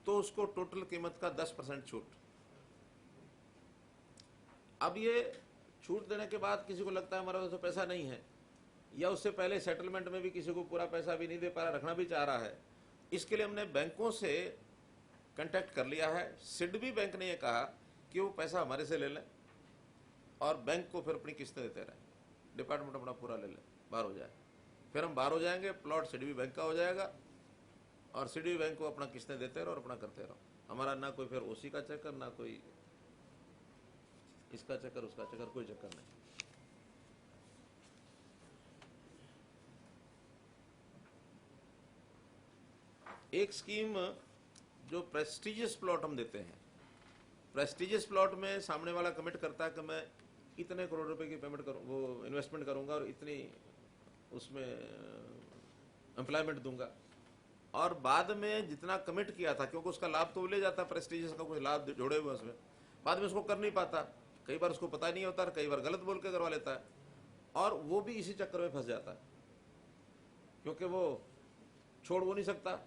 तो उसको टोटल कीमत का 10% छूट। अब ये छूट देने के बाद किसी को लगता है हमारे पास तो पैसा नहीं है, या उससे पहले सेटलमेंट में भी किसी को पूरा पैसा भी नहीं दे पा रहा, रखना भी चाह रहा है, इसके लिए हमने बैंकों से कांटेक्ट कर लिया है। सिडबी बैंक ने ये कहा कि वो पैसा हमारे से ले लें और बैंक को फिर अपनी किस्तें देते रहें, डिपार्टमेंट अपना पूरा ले ले, बाहर हो जाए। फिर हम बाहर हो जाएंगे, प्लॉट सिडबी बैंक का हो जाएगा और सिडबी बैंक को अपना किस्तें देते रहो और अपना करते रहो। हमारा ना कोई फिर ओसी का चक्कर, ना कोई इसका चक्कर उसका चक्कर, कोई चक्कर नहीं। एक स्कीम जो प्रेस्टिजियस प्लॉट हम देते हैं, प्रेस्टिजियस प्लॉट में सामने वाला कमिट करता है कि मैं इतने करोड़ रुपए की पेमेंट करूँ, वो इन्वेस्टमेंट करूंगा और इतनी उसमें एम्प्लॉयमेंट दूंगा, और बाद में जितना कमिट किया था, क्योंकि उसका लाभ तो ले जाता है, प्रेस्टिजियस का कुछ लाभ जोड़े हुए उसमें, बाद में उसको कर नहीं पाता, कई बार उसको पता नहीं होता, कई बार गलत बोल के करवा लेता है, और वो भी इसी चक्कर में फंस जाता है क्योंकि वो छोड़ वो नहीं सकता,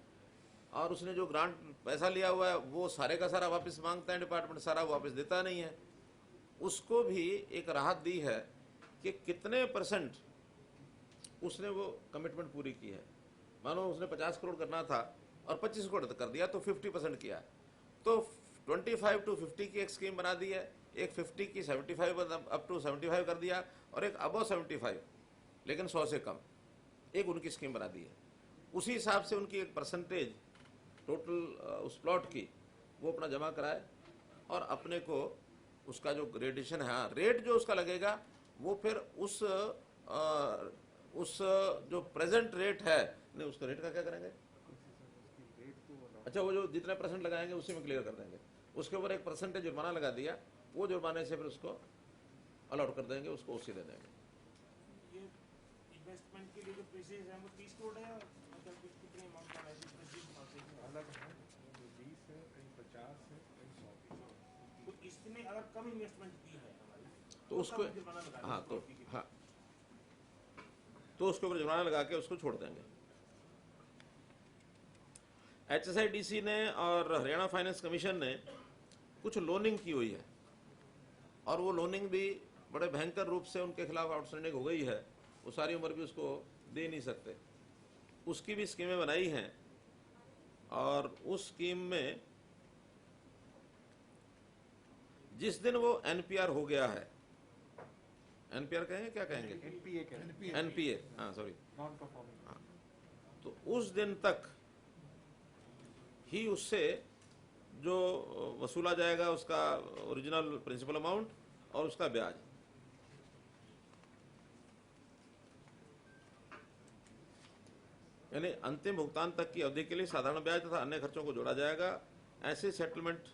और उसने जो ग्रांट पैसा लिया हुआ है वो सारे का सारा वापस मांगता है डिपार्टमेंट, सारा वापस देता नहीं है। उसको भी एक राहत दी है कि कितने % उसने वो कमिटमेंट पूरी की है। मानो उसने 50 करोड़ करना था और 25 करोड़ कर दिया तो 50% किया है, तो 25 to 50 की एक स्कीम बना दी है, एक 50 की 75 अप टू 75 कर दिया, और एक अबव 75 लेकिन 100 से कम, एक उनकी स्कीम बना दी है। उसी हिसाब से उनकी एक परसेंटेज टोटल उस प्लॉट की वो अपना जमा कराए और अपने को उसका जो ग्रेडेशन है, हाँ, रेट जो उसका लगेगा वो फिर उस जो प्रेजेंट रेट है, नहीं उसका रेट का क्या करेंगे, अच्छा, वो जो जितने परसेंट लगाएंगे उसी में क्लियर कर देंगे, उसके ऊपर 1% जुर्माना लगा दिया, वो जुर्माने से फिर उसको अलॉट कर देंगे, उसको उसी दे देंगे। ये इन्वेस्टमेंट के लिए जो प्रोसेस है वो 30 करोड़ है, मतलब कितनी अमाउंट का है अलग है, तो 20 है, कहीं 50 है, कहीं 100 है। तो इसमें अगर कम इन्वेस्टमेंट की है हमारी तो उसको, तब जुर्माना लगा हाँ देंगे। तो हाँ तो उसके ऊपर जुर्माना लगा के उसको छोड़ देंगे। HSIDC ने और हरियाणा फाइनेंस कमीशन ने कुछ लोनिंग की हुई है, और वो लोनिंग भी बड़े भयंकर रूप से उनके खिलाफ आउटस्टैंडिंग हो गई है, वो सारी उम्र भी उसको दे नहीं सकते। उसकी भी स्कीमें बनाई हैं, और उस स्कीम में जिस दिन वो NPR हो गया है, NPR कहेंगे क्या कहेंगे, NPA कहते हैं, NPA, हाँ सॉरी, नॉन परफॉर्मिंग। तो उस दिन तक ही उससे जो वसूला जाएगा उसका ओरिजिनल प्रिंसिपल अमाउंट और उसका ब्याज, यानी अंतिम भुगतान तक की अवधि के लिए साधारण ब्याज तथा अन्य खर्चों को जोड़ा जाएगा। ऐसे सेटलमेंट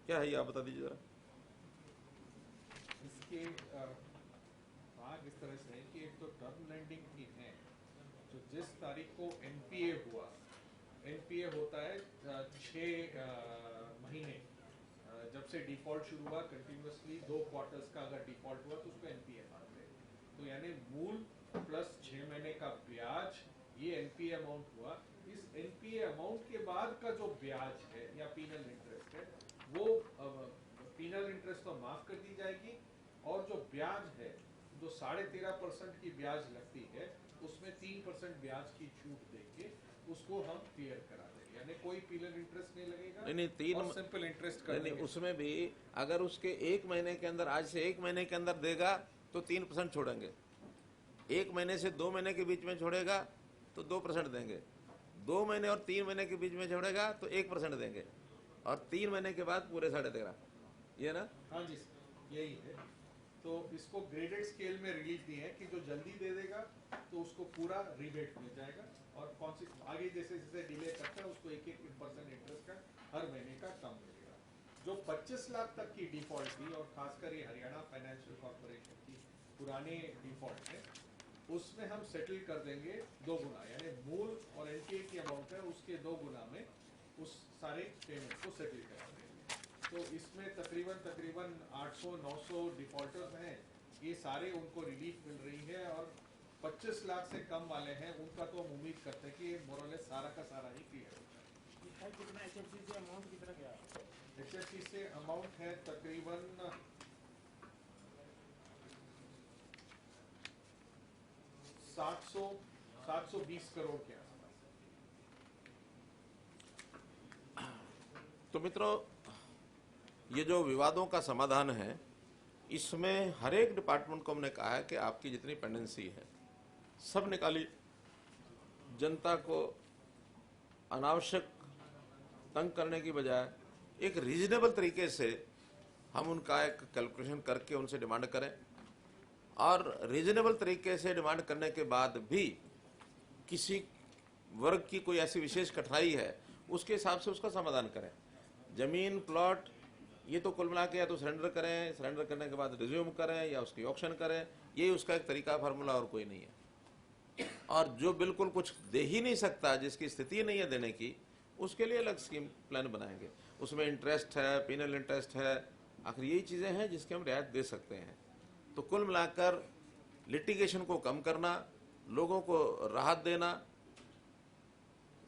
क्या है ये आप बता दीजिए जरा। इसके भाग इस तरह से है कि एक तो टर्म लेंडिंग की है, जो जिस तारीख को NPA हुआ, NPA होता है 6 महीने, जब से डिफॉल्ट शुरू हुआ कंटिन्यूसली 2 क्वार्टर्स का अगर डिफॉल्ट हुआ तो उसको NPA मानते हैं। तो यानी मूल प्लस 6 महीने का ब्याज, ये NPA अमाउंट हुआ। इस NPA अमाउंट के बाद का जो ब्याज है या पीनल इंटरेस्ट है, वो पीनल इंटरेस्ट तो माफ कर दी जाएगी, और जो ब्याज है, जो 13.5% की ब्याज लगती है, उसमें 3% ब्याज की छूट देके उसको हम क्लियर करा देंगे, यानी कोई पीनल इंटरेस्ट नहीं लगेगा। नहीं, 3 सिंपल इंटरेस्ट कर नहीं, देंगे। उसमें भी अगर उसके 1 महीने के अंदर, आज से 1 महीने के अंदर देगा तो 3% छोड़ेंगे, 1 महीने से 2 महीने के बीच में छोड़ेगा तो 2% देंगे, 2 महीने और 3 महीने के बीच में छोड़ेगा तो 1% देंगे, और 3 महीने के बाद पूरे 13.5, ये ना। हाँ जी सर, यही है। तो इसको ग्रेडेड स्केल में रिलीफ दी है कि जो जल्दी दे देगा तो उसको पूरा रिबेट मिल जाएगा, और कौन सी आगे जैसे जैसे डिले करता है उसको 1% इंटरेस्ट का हर महीने का कम मिलेगा। जो 25 लाख तक की डिफॉल्ट थी, और खासकर ये हरियाणा फाइनेंशियल कॉर्पोरेशन की पुराने डिफॉल्ट है, उसमें हम सेटल कर देंगे 2 गुना, यानी मूल और NPA की अमाउंट है उसके 2 गुना में उस सारे पेमेंट को सेटल करा देंगे। तो इसमें तकरीबन 800-900 डिफॉल्टर्स हैं, ये सारे उनको रिलीफ मिल रही है, और 25 लाख से कम वाले हैं उनका तो हम उम्मीद करते हैं कि ये मोरलेस सारा का सारा ही क्लियर होगा। है कितना HFC से अमाउंट कितना गया है? HFC से अमाउंट है तकरीबन 720 करोड़ के आसपास। तो मित्रों, ये जो विवादों का समाधान है, इसमें हर एक डिपार्टमेंट को हमने कहा है कि आपकी जितनी पेंडेंसी है सब निकाली, जनता को अनावश्यक तंग करने की बजाय एक रीजनेबल तरीके से हम उनका एक कैलकुलेशन करके उनसे डिमांड करें, और रीजनेबल तरीके से डिमांड करने के बाद भी किसी वर्ग की कोई ऐसी विशेष कठिनाई है उसके हिसाब से उसका समाधान करें। जमीन, प्लॉट, ये तो कुल मिला के या तो सरेंडर करें, सरेंडर करने के बाद रिज्यूम करें या उसकी ऑक्शन करें, यही उसका एक तरीका, फार्मूला, और कोई नहीं है। और जो बिल्कुल कुछ दे ही नहीं सकता, जिसकी स्थिति नहीं है देने की, उसके लिए अलग स्कीम प्लान बनाएंगे, उसमें इंटरेस्ट है, पीनल इंटरेस्ट है, आखिर यही चीज़ें हैं जिसके हम रियायत दे सकते हैं। तो कुल मिलाकर लिटिगेशन को कम करना, लोगों को राहत देना,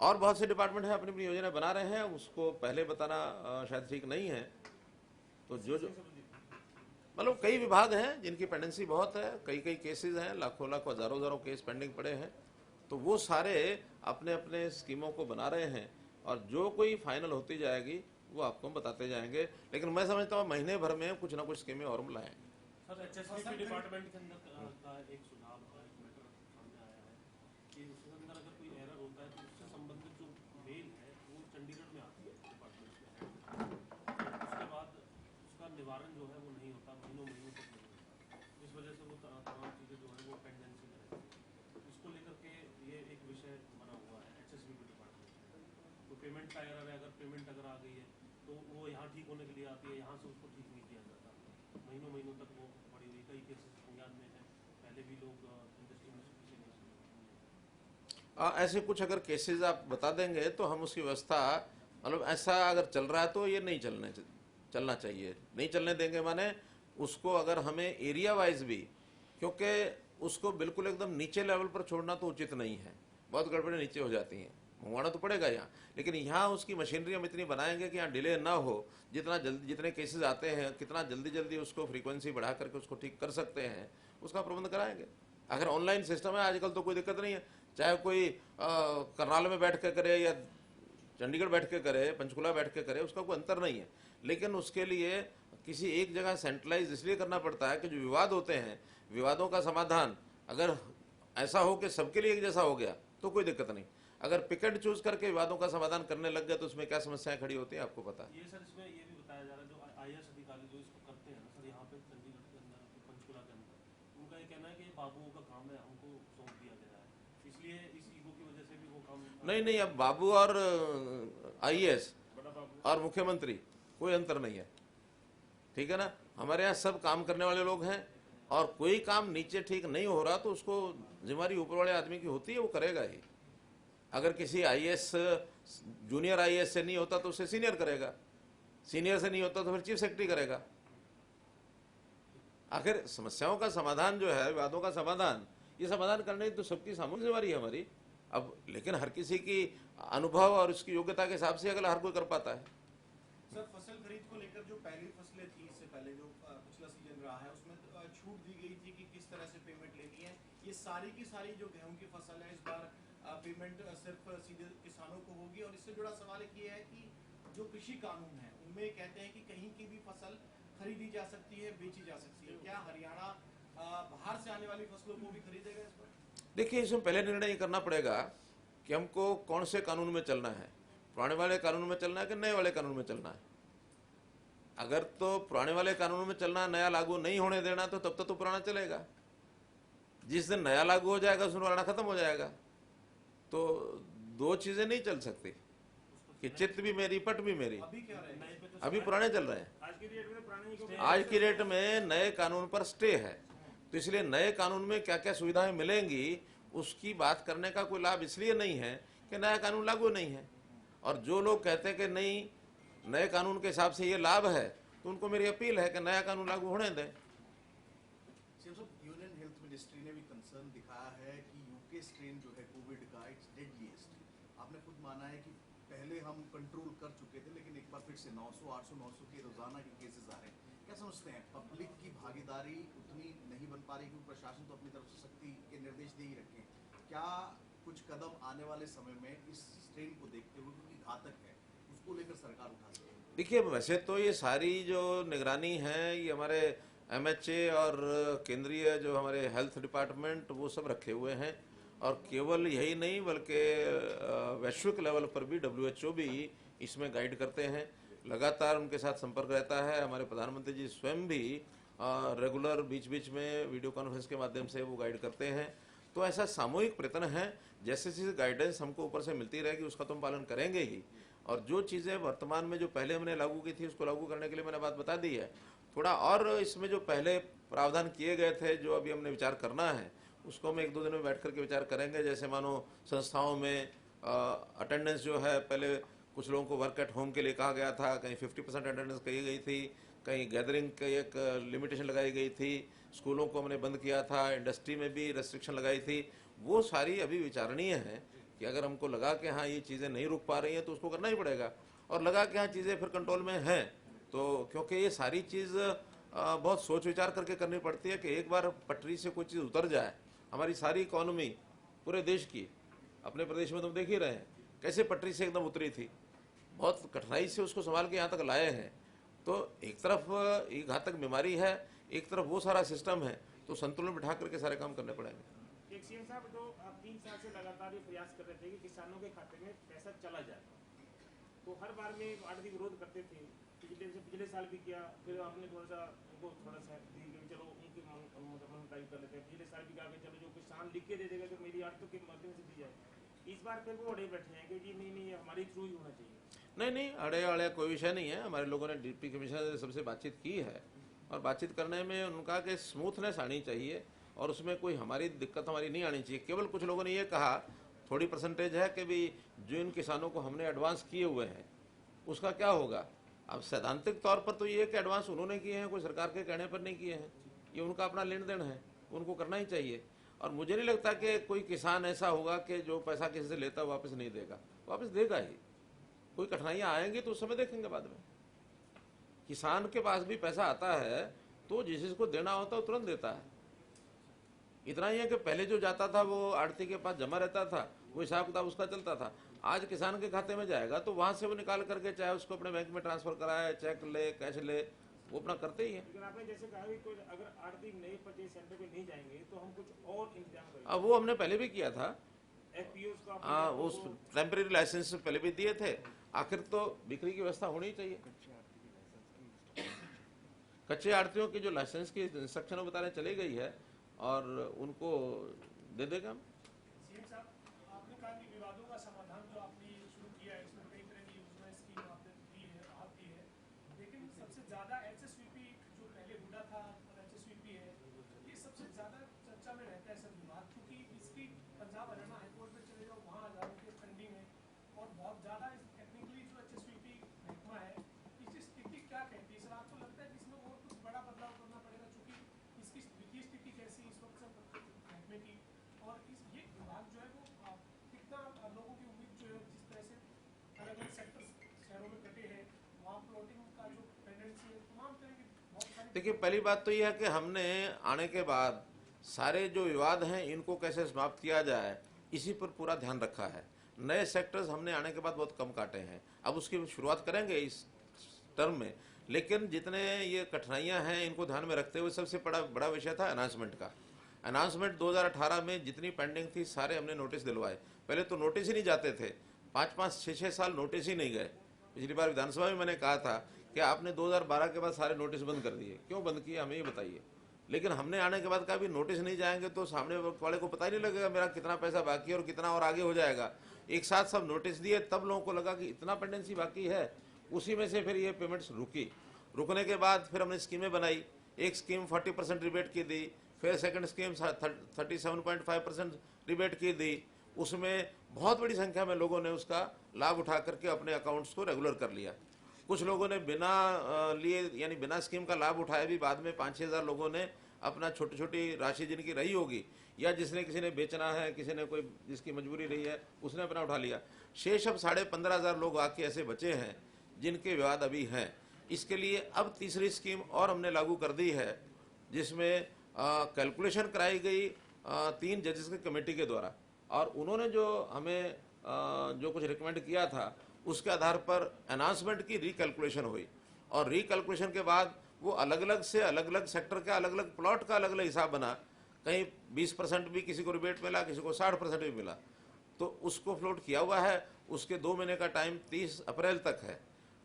और बहुत से डिपार्टमेंट हैं अपनी अपनी योजना बना रहे हैं, उसको पहले बताना शायद ठीक नहीं है। तो जो मतलब कई विभाग हैं जिनकी पेंडेंसी बहुत है, कई केसेस हैं, लाखों हजारों केस पेंडिंग पड़े हैं, तो वो सारे अपने अपने स्कीमों को बना रहे हैं, और जो कोई फाइनल होती जाएगी वो आपको हम बताते जाएंगे। लेकिन मैं समझता हूँ महीने भर में कुछ ना कुछ स्कीमें और लाएं। सर, HSBC डिपार्टमेंट के अंदर का एक सुझाव का एक मैटर सामने आया है कि उसके अंदर अगर कोई एरर होता है तो उससे संबंधित जो मेल है वो चंडीगढ़ में आती है डिपार्टमेंट में, उसके बाद उसका निवारण जो है वो नहीं होता, महीनों तक नहीं होता, इस वजह से वो तमाम चीज़ें जो है वो पेंडेंसी में रहती है। इसको लेकर के ये एक विषय बना हुआ है HSBC पेमेंट का एरर है, अगर पेमेंट अगर आ गई है तो वो यहाँ ठीक होने के लिए आती है, यहाँ से उसको ठीक नहीं किया जाता, महीनों महीनों तक वो पड़ी हुई। कई केसेस पंजाब में है, पहले भी लोग इंडस्ट्री में पीछे नहीं सुने। ऐसे कुछ अगर केसेस आप बता देंगे तो हम उसकी व्यवस्था, मतलब ऐसा अगर चल रहा है तो ये नहीं चलना चाहिए, नहीं चलने देंगे। माने उसको अगर हमें एरिया वाइज भी, क्योंकि उसको बिल्कुल एकदम नीचे लेवल पर छोड़ना तो उचित नहीं है, बहुत गड़बड़ें नीचे हो जाती हैं, मंगवाना तो पड़ेगा यहाँ, लेकिन यहाँ उसकी मशीनरी हम इतनी बनाएंगे कि यहाँ डिले ना हो, जितना जल्दी जितने केसेस आते हैं कितना जल्दी जल्दी उसको फ्रीक्वेंसी बढ़ा करके उसको ठीक कर सकते हैं, उसका प्रबंध कराएंगे। अगर ऑनलाइन सिस्टम है आजकल तो कोई दिक्कत नहीं है, चाहे कोई करनाल में बैठ के करे या चंडीगढ़ बैठ के करे, पंचकुला बैठ के करे, उसका कोई अंतर नहीं है। लेकिन उसके लिए किसी एक जगह सेंट्रलाइज इसलिए करना पड़ता है कि जो विवाद होते हैं, विवादों का समाधान अगर ऐसा हो कि सबके लिए एक जैसा हो गया तो कोई दिक्कत नहीं। अगर पिकेट चूज करके विवादों का समाधान करने लग गए तो उसमें क्या समस्याएं खड़ी होती हैं आपको पता है। ये सर इसमें ये भी बताया जा रहा है, जो IAS अधिकारी जो इसको करते हैं ना सर, यहाँ पे चंडीगढ़ के अंदर, पंचकुला के अंदर, उनका ये कहना है कि बाबुओं का काम है, हमको सौंप दिया गया है, इसलिए इस ईगो की वजह से भी वो काम नहीं, अब बाबू और IAS बड़ा बाबू और मुख्यमंत्री कोई अंतर नहीं है, ठीक है ना। हमारे यहाँ सब काम करने वाले लोग हैं, और कोई काम नीचे ठीक नहीं हो रहा तो उसको जिम्मेदारी ऊपर वाले आदमी की होती है, वो करेगा ही। अगर किसी IAS जूनियर IAS से नहीं होता तो उसे सीनियर करेगा, सीनियर से नहीं होता तो फिर चीफ सेक्रेटरी करेगा। आखिर समस्याओं का समाधान जो है, विवादों का समाधान, ये समाधान करने की तो सबकी सामूहिक जिम्मेदारी है हमारी। अब लेकिन हर किसी की अनुभव और उसकी योग्यता के हिसाब से अगला हर कोई कर पाता है। सर, फसल खरीद को लेकर जो पहली फसलें थी, इससे पहले जो पिछला सीजन रहा है, उसमें छूट दी गई थी कि किस तरह से पेमेंट लेनी है। ये सारी की सारी जो गेहूं की फसल है, इस बार पेमेंट सिर्फ सीधे किसानों को होगी। और इससे जुड़ा सवाल एक ये है कि जो कृषि कानून है उनमें कहते हैं कि कहीं की भी फसल खरीदी जा सकती है, बेची जा सकती है। क्या हरियाणा बाहर से आने वाली फसलों को भी खरीदेगा इस बार? देखिए, इसमें पहले निर्णय ये करना पड़ेगा कि हमको कौन से कानून में चलना है, पुराने वाले कानून में चलना है कि नए वाले कानून में चलना है। अगर तो पुराने वाले कानून में चलना, नया लागू नहीं होने देना, तो तब तक तो पुराना चलेगा। जिस दिन नया लागू हो जाएगा उस दिन पुराना खत्म हो जाएगा। तो दो चीजें नहीं चल सकती कि चित्त भी मेरी पट भी मेरी। अभी क्या रहेगा? अभी पुराने चल रहे हैं। आज की डेट में पुराने को आज की डेट में नए कानून पर स्टे है, तो इसलिए नए कानून में क्या क्या सुविधाएं मिलेंगी उसकी बात करने का कोई लाभ इसलिए नहीं है कि नया कानून लागू नहीं है। और जो लोग कहते हैं कि नहीं, नए कानून के हिसाब से ये लाभ है, तो उनको मेरी अपील है कि नया कानून लागू होने दें। यूनियन हेल्थ मिनिस्ट्री ने भी कंसर्न दिखाया है कि यूके स्ट्रेन जो है कोविड का, इट्स डेडलीस्ट। आपने खुद माना है कि पहले हम कंट्रोल कर चुके थे, लेकिन एक बार फिर से 900, 800, 900 के रोजाना के केसेस आ रहे हैं। क्या समझते हैं, पब्लिक की भागीदारी उतनी नहीं बन पा रही, क्योंकि प्रशासन तो अपनी तरफ से सख्ती के निर्देश दे ही रखे हैं। क्या कुछ कदम आने वाले समय में इस स्ट्रेन को देखते हुए, क्योंकि घातक है, उसको लेकर सरकार उठा सकती है? देखिए, वैसे तो ये सारी जो निगरानी है ये हमारे MHA और केंद्रीय जो हमारे हेल्थ डिपार्टमेंट वो सब रखे हुए हैं। और केवल यही नहीं बल्कि वैश्विक लेवल पर भी WHO भी इसमें गाइड करते हैं, लगातार उनके साथ संपर्क रहता है। हमारे प्रधानमंत्री जी स्वयं भी रेगुलर बीच बीच में वीडियो कॉन्फ्रेंस के माध्यम से वो गाइड करते हैं। तो ऐसा सामूहिक प्रयत्न है, जैसे जैसे गाइडेंस हमको ऊपर से मिलती रहेगी उसका तो हम पालन करेंगे ही। और जो चीज़ें वर्तमान में जो पहले हमने लागू की थी उसको लागू करने के लिए मैंने बात बता दी है। थोड़ा और इसमें जो पहले प्रावधान किए गए थे जो अभी हमने विचार करना है उसको हम 1-2 दिन में बैठ करके विचार करेंगे। जैसे मानो संस्थाओं में अटेंडेंस जो है, पहले कुछ लोगों को वर्क एट होम के लिए कहा गया था, कहीं 50% अटेंडेंस कही गई थी, कहीं गैदरिंग की एक लिमिटेशन लगाई गई थी, स्कूलों को हमने बंद किया था, इंडस्ट्री में भी रेस्ट्रिक्शन लगाई थी। वो सारी अभी विचारणीय है कि अगर हमको लगा कि हाँ ये चीज़ें नहीं रुक पा रही हैं तो उसको करना ही पड़ेगा, और लगा कि हाँ चीज़ें फिर कंट्रोल में हैं तो, क्योंकि ये सारी चीज़ बहुत सोच विचार करके करनी पड़ती है कि एक बार पटरी से कोई चीज़ उतर जाए। हमारी सारी इकोनॉमी पूरे देश की, अपने प्रदेश में तुम देख ही रहे हैं कैसे पटरी से एकदम उतरी थी, बहुत कठिनाई से उसको संभाल के यहाँ तक लाए हैं। तो एक तरफ ये घातक बीमारी है, एक तरफ वो सारा सिस्टम है, तो संतुलन बिठा करके सारे काम करने पड़ेंगे। एक CM साहब, जो आप 3 साल से लगातार ये प्रयास कर रहे थे कि किसानों के खाते में पैसा चला जाए, तो हर बार में आड़ती विरोध करते थे। पिछले साल भी किया, फिर आपने थोड़ा सा उनको थोड़ा सा दी कि चलो उनकी मांग कर लेते हैं। पिछले साल भी कहा कि चलो जो किसान लिख के दे देगा तो मेरी आड़तों के माध्यम से दी जाए। इस बार फिर वो अड़े बैठे हैं कि जी नहीं ये हमारे थ्रू ही होना चाहिए। नहीं नहीं, अड़े अड़े कोई विषय नहीं है। हमारे लोगों ने डिप्टी कमिश्नर से सबसे बातचीत की है और बातचीत करने में उनका कि स्मूथनेस आनी चाहिए और उसमें कोई हमारी दिक्कत हमारी नहीं आनी चाहिए। केवल कुछ लोगों ने ये कहा, थोड़ी परसेंटेज है कि भी जिन किसानों को हमने एडवांस किए हुए हैं उसका क्या होगा। अब सैद्धांतिक तौर पर तो ये कि एडवांस उन्होंने किए हैं, कोई सरकार के कहने पर नहीं किए हैं, ये उनका अपना लेन देन है, उनको करना ही चाहिए। और मुझे नहीं लगता कि कोई किसान ऐसा होगा कि जो पैसा किसी से लेता वापस नहीं देगा, वापस देगा ही। कोई कठिनाइयाँ आएंगी तो उस समय देखेंगे बाद में। किसान के पास भी पैसा आता है तो जिसको देना होता है वो तुरंत देता है। इतना ही है कि पहले जो जाता था वो आड़ती के पास जमा रहता था, वो हिसाब किताब उसका चलता था। आज किसान के खाते में जाएगा तो वहां से वो निकाल करके चाहे उसको अपने बैंक में ट्रांसफर कराए, चेक ले, कैश ले, वो अपना करते ही है। लेकिन आपने जैसे कहा कि कोई अगर आड़ती नए परचेज सेंटर पे नहीं जाएंगे तो हम कुछ और इंतजाम करेंगे। अब वो हमने पहले भी किया था, FPOs का उस टेम्परेरी लाइसेंस पहले भी दिए थे। आखिर तो बिक्री की व्यवस्था होनी चाहिए। कच्चे आड़तियों की जो लाइसेंस की इंस्ट्रक्शन बताने चली गई है और उनको दे देगा। सीएम साहब, आपने कहा कि विवादों का समाधान जो आपने शुरू किया है इसमें कई तरह की योजना स्कीम आपने दी है, राहत दी है, लेकिन सबसे ज्यादा HSVP जो पहले हुडा था और HSVP है, ये सबसे ज्यादा चर्चा में रहता है सर विवाद, क्योंकि इसकी पंजाब हरियाणा हाईकोर्ट में चले जाओ, वहाँ हजारों केस पेंडिंग है और बहुत ज्यादा टेक्निकली जो HSVP महकमा है इसकी स्थिति क्या कहती है सर? आपको लगता है कि इसमें और कुछ बड़ा बदलाव करना पड़ेगा, चूंकि इसकी वित्तीय स्थिति कैसी इस वक्त सर महकमे की, और इस ये विभाग जो है वो कितना लोगों की उम्मीद जो है जिस तरह से अलग अलग सेक्टर शहरों में कटे हैं, वहाँ प्लॉटिंग का जो टेंडेंसी है, तमाम तरह की बहुत सारी। देखिए, पहली बात तो यह है कि हमने आने के बाद सारे जो विवाद हैं इनको कैसे समाप्त किया जाए इसी पर पूरा ध्यान रखा है। नए सेक्टर्स हमने आने के बाद बहुत कम काटे हैं, अब उसकी शुरुआत करेंगे इस टर्म में। लेकिन जितने ये कठिनाइयां हैं इनको ध्यान में रखते हुए सबसे बड़ा विषय था अनाउंसमेंट का। अनाउंसमेंट 2018 में जितनी पेंडिंग थी सारे हमने नोटिस दिलवाए। पहले तो नोटिस ही नहीं जाते थे, 5-5, 6-6 साल नोटिस ही नहीं गए। पिछली बार विधानसभा में मैंने कहा था कि आपने 2012 के बाद सारे नोटिस बंद कर दिए, क्यों बंद किए हमें ये बताइए। लेकिन हमने आने के बाद कहा भी नोटिस नहीं जाएंगे तो सामने वाले को पता ही नहीं लगेगा मेरा कितना पैसा बाकी है और कितना और आगे हो जाएगा। एक साथ सब नोटिस दिए, तब लोगों को लगा कि इतना पेंडेंसी बाकी है, उसी में से फिर ये पेमेंट्स रुकी। रुकने के बाद फिर हमने स्कीमें बनाई। एक स्कीम 40% रिबेट की दी, फिर सेकंड स्कीम 37.5% रिबेट की दी। उसमें बहुत बड़ी संख्या में लोगों ने उसका लाभ उठा करके अपने अकाउंट्स को रेगुलर कर लिया। कुछ लोगों ने बिना लिए यानी बिना स्कीम का लाभ उठाए भी बाद में 5-6 हज़ार लोगों ने अपना छोटी छोटी राशि जिनकी रही होगी या जिसने किसी ने बेचना है, किसी ने कोई जिसकी मजबूरी रही है उसने अपना उठा लिया। शेष अब 15,500 लोग आके ऐसे बचे हैं जिनके विवाद अभी हैं। इसके लिए अब तीसरी स्कीम और हमने लागू कर दी है जिसमें कैलकुलेशन कराई गई 3 जजेस की कमेटी के द्वारा, और उन्होंने जो हमें जो कुछ रिकमेंड किया था उसके आधार पर अनाउंसमेंट की रिकैलकुलेशन हुई। और रिकैलकुलेशन के बाद वो अलग अलग से अलग अलग सेक्टर का अलग अलग प्लॉट का अलग अलग हिसाब बना। कहीं 20% भी किसी को रिबेट मिला, किसी को 60% भी मिला, तो उसको फ्लोट किया हुआ है। उसके 2 महीने का टाइम 30 अप्रैल तक है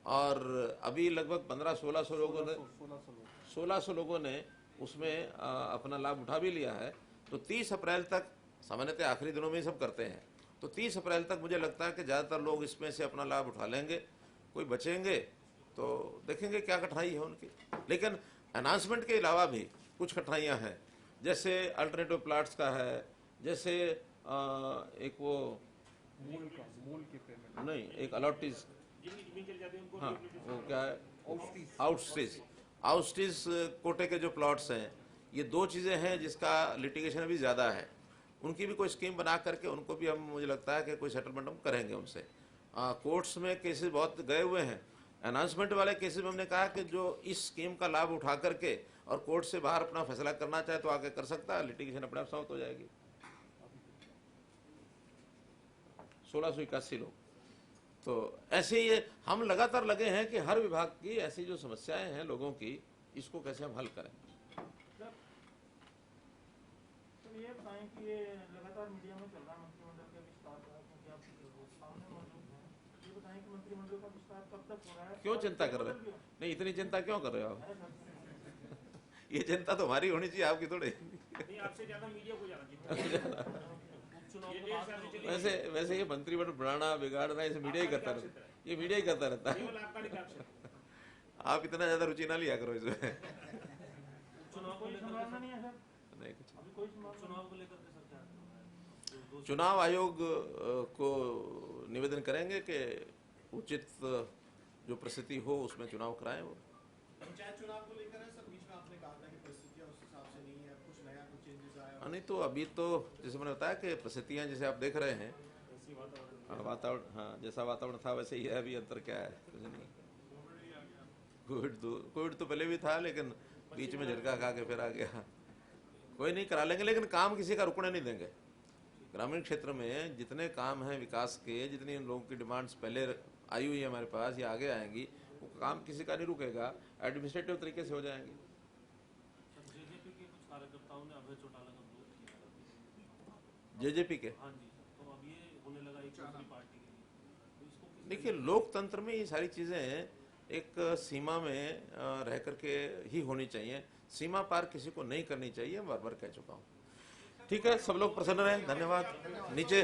और अभी लगभग 1500-1600 लोगों ने उसमें अपना लाभ उठा भी लिया है। तो 30 अप्रैल तक, सामान्यतः आखिरी दिनों में ही सब करते हैं, तो 30 अप्रैल तक मुझे लगता है कि ज़्यादातर लोग इसमें से अपना लाभ उठा लेंगे। कोई बचेंगे तो देखेंगे क्या कठिनाई है उनकी। लेकिन अनाउंसमेंट के अलावा भी कुछ कठिनाइयाँ हैं, जैसे अल्टरनेटिव प्लाट्स का है, जैसे एक वो मूल की पेमेंट नहीं, एक अलॉटीज, हाँ वो क्या है, आउटस्टीज कोटे के जो प्लॉट्स हैं, ये 2 चीज़ें हैं जिसका लिटिगेशन अभी ज़्यादा है। उनकी भी कोई स्कीम बना करके उनको भी हम, मुझे लगता है कि कोई सेटलमेंट हम करेंगे उनसे। कोर्ट्स में केसेस बहुत गए हुए हैं। अनाउंसमेंट वाले केसेस में हमने कहा कि जो इस स्कीम का लाभ उठा करके और कोर्ट से बाहर अपना फैसला करना चाहे तो आगे कर सकता है, लिटिगेशन अपने आप समाप्त हो जाएगी। 1681 लोग। तो ऐसे ही हम लगातार लगे हैं कि हर विभाग की ऐसी जो समस्याएं हैं लोगों की, इसको कैसे हम हल करें। तो ये बताएं कि ये लगातार मीडिया में चल रहा है मंत्रिमंडल के विस्तार का, क्योंकि आप सामने मौजूद हैं, ये बताएं कि मंत्रिमंडल का विस्तार कब तक हो रहा है? क्यों चिंता कर रहे हो? नहीं, इतनी चिंता क्यों कर रहे हो आप? ये चिंता तो हमारी होनी चाहिए, आपकी थोड़ी। नहीं, आपसे ज्यादा मीडिया को जाना चाहिए। चुनाव ये के एक बाद साल से करोगे? चली वैसे ये मंत्रिमंडल बनाना बिगाड़ना इसे मीडिया ही करता रहता है, ये मीडिया ही करता रहता है। केवल आपका नहीं क्षेत्र आप इतना ज्यादा रुचि ना लिया करो इसमें। चुनाव को लेकर संभावना नहीं है सर, नहीं कुछ। अभी कोई संभावना चुनाव को लेकर के सर क्या जो दो चुनाव आयोग को निवेदन करेंगे कि उचित जो परिस्थिति हो उसमें चुनाव कराएं वो। पंचायत चुनाव को लेकर है सर, बीच में आपने कहा था कि परिस्थितियां उस हिसाब से नहीं है, कुछ नया कुछ चेंजेस आया। नहीं तो अभी तो जैसे मैंने बताया कि परिस्थितियां जैसे आप देख रहे हैं, ऐसी वातावरण वातावरण, हाँ जैसा वातावरण था वैसे ही है, अभी अंतर क्या है कुछ नहीं। कोविड तो पहले भी था लेकिन बीच में झटका खा के फिर आ गया। कोई नहीं, करा लेंगे, लेकिन काम किसी का रुकने नहीं देंगे। ग्रामीण क्षेत्र में जितने काम हैं विकास के, जितनी लोगों की डिमांड्स पहले आई हुई है हमारे पास या आगे आएंगी, वो काम किसी का नहीं रुकेगा, एडमिनिस्ट्रेटिव तरीके से हो जाएंगे। जेजेपी के कुछ कार्यकर्ताओं ने अभय चौटाला का विरोध किया। जेजेपी के, हाँ जी सर, तो अब ये होने लगा एक दूसरी पार्टी के लिए, तो इसको किस देखिए लोकतंत्र में ये सारी चीजें एक सीमा में रह करके ही होनी चाहिए, सीमा पार किसी को नहीं करनी चाहिए, बार बार कह चुका हूँ। ठीक है, सब लोग प्रसन्न रहें, धन्यवाद। नीचे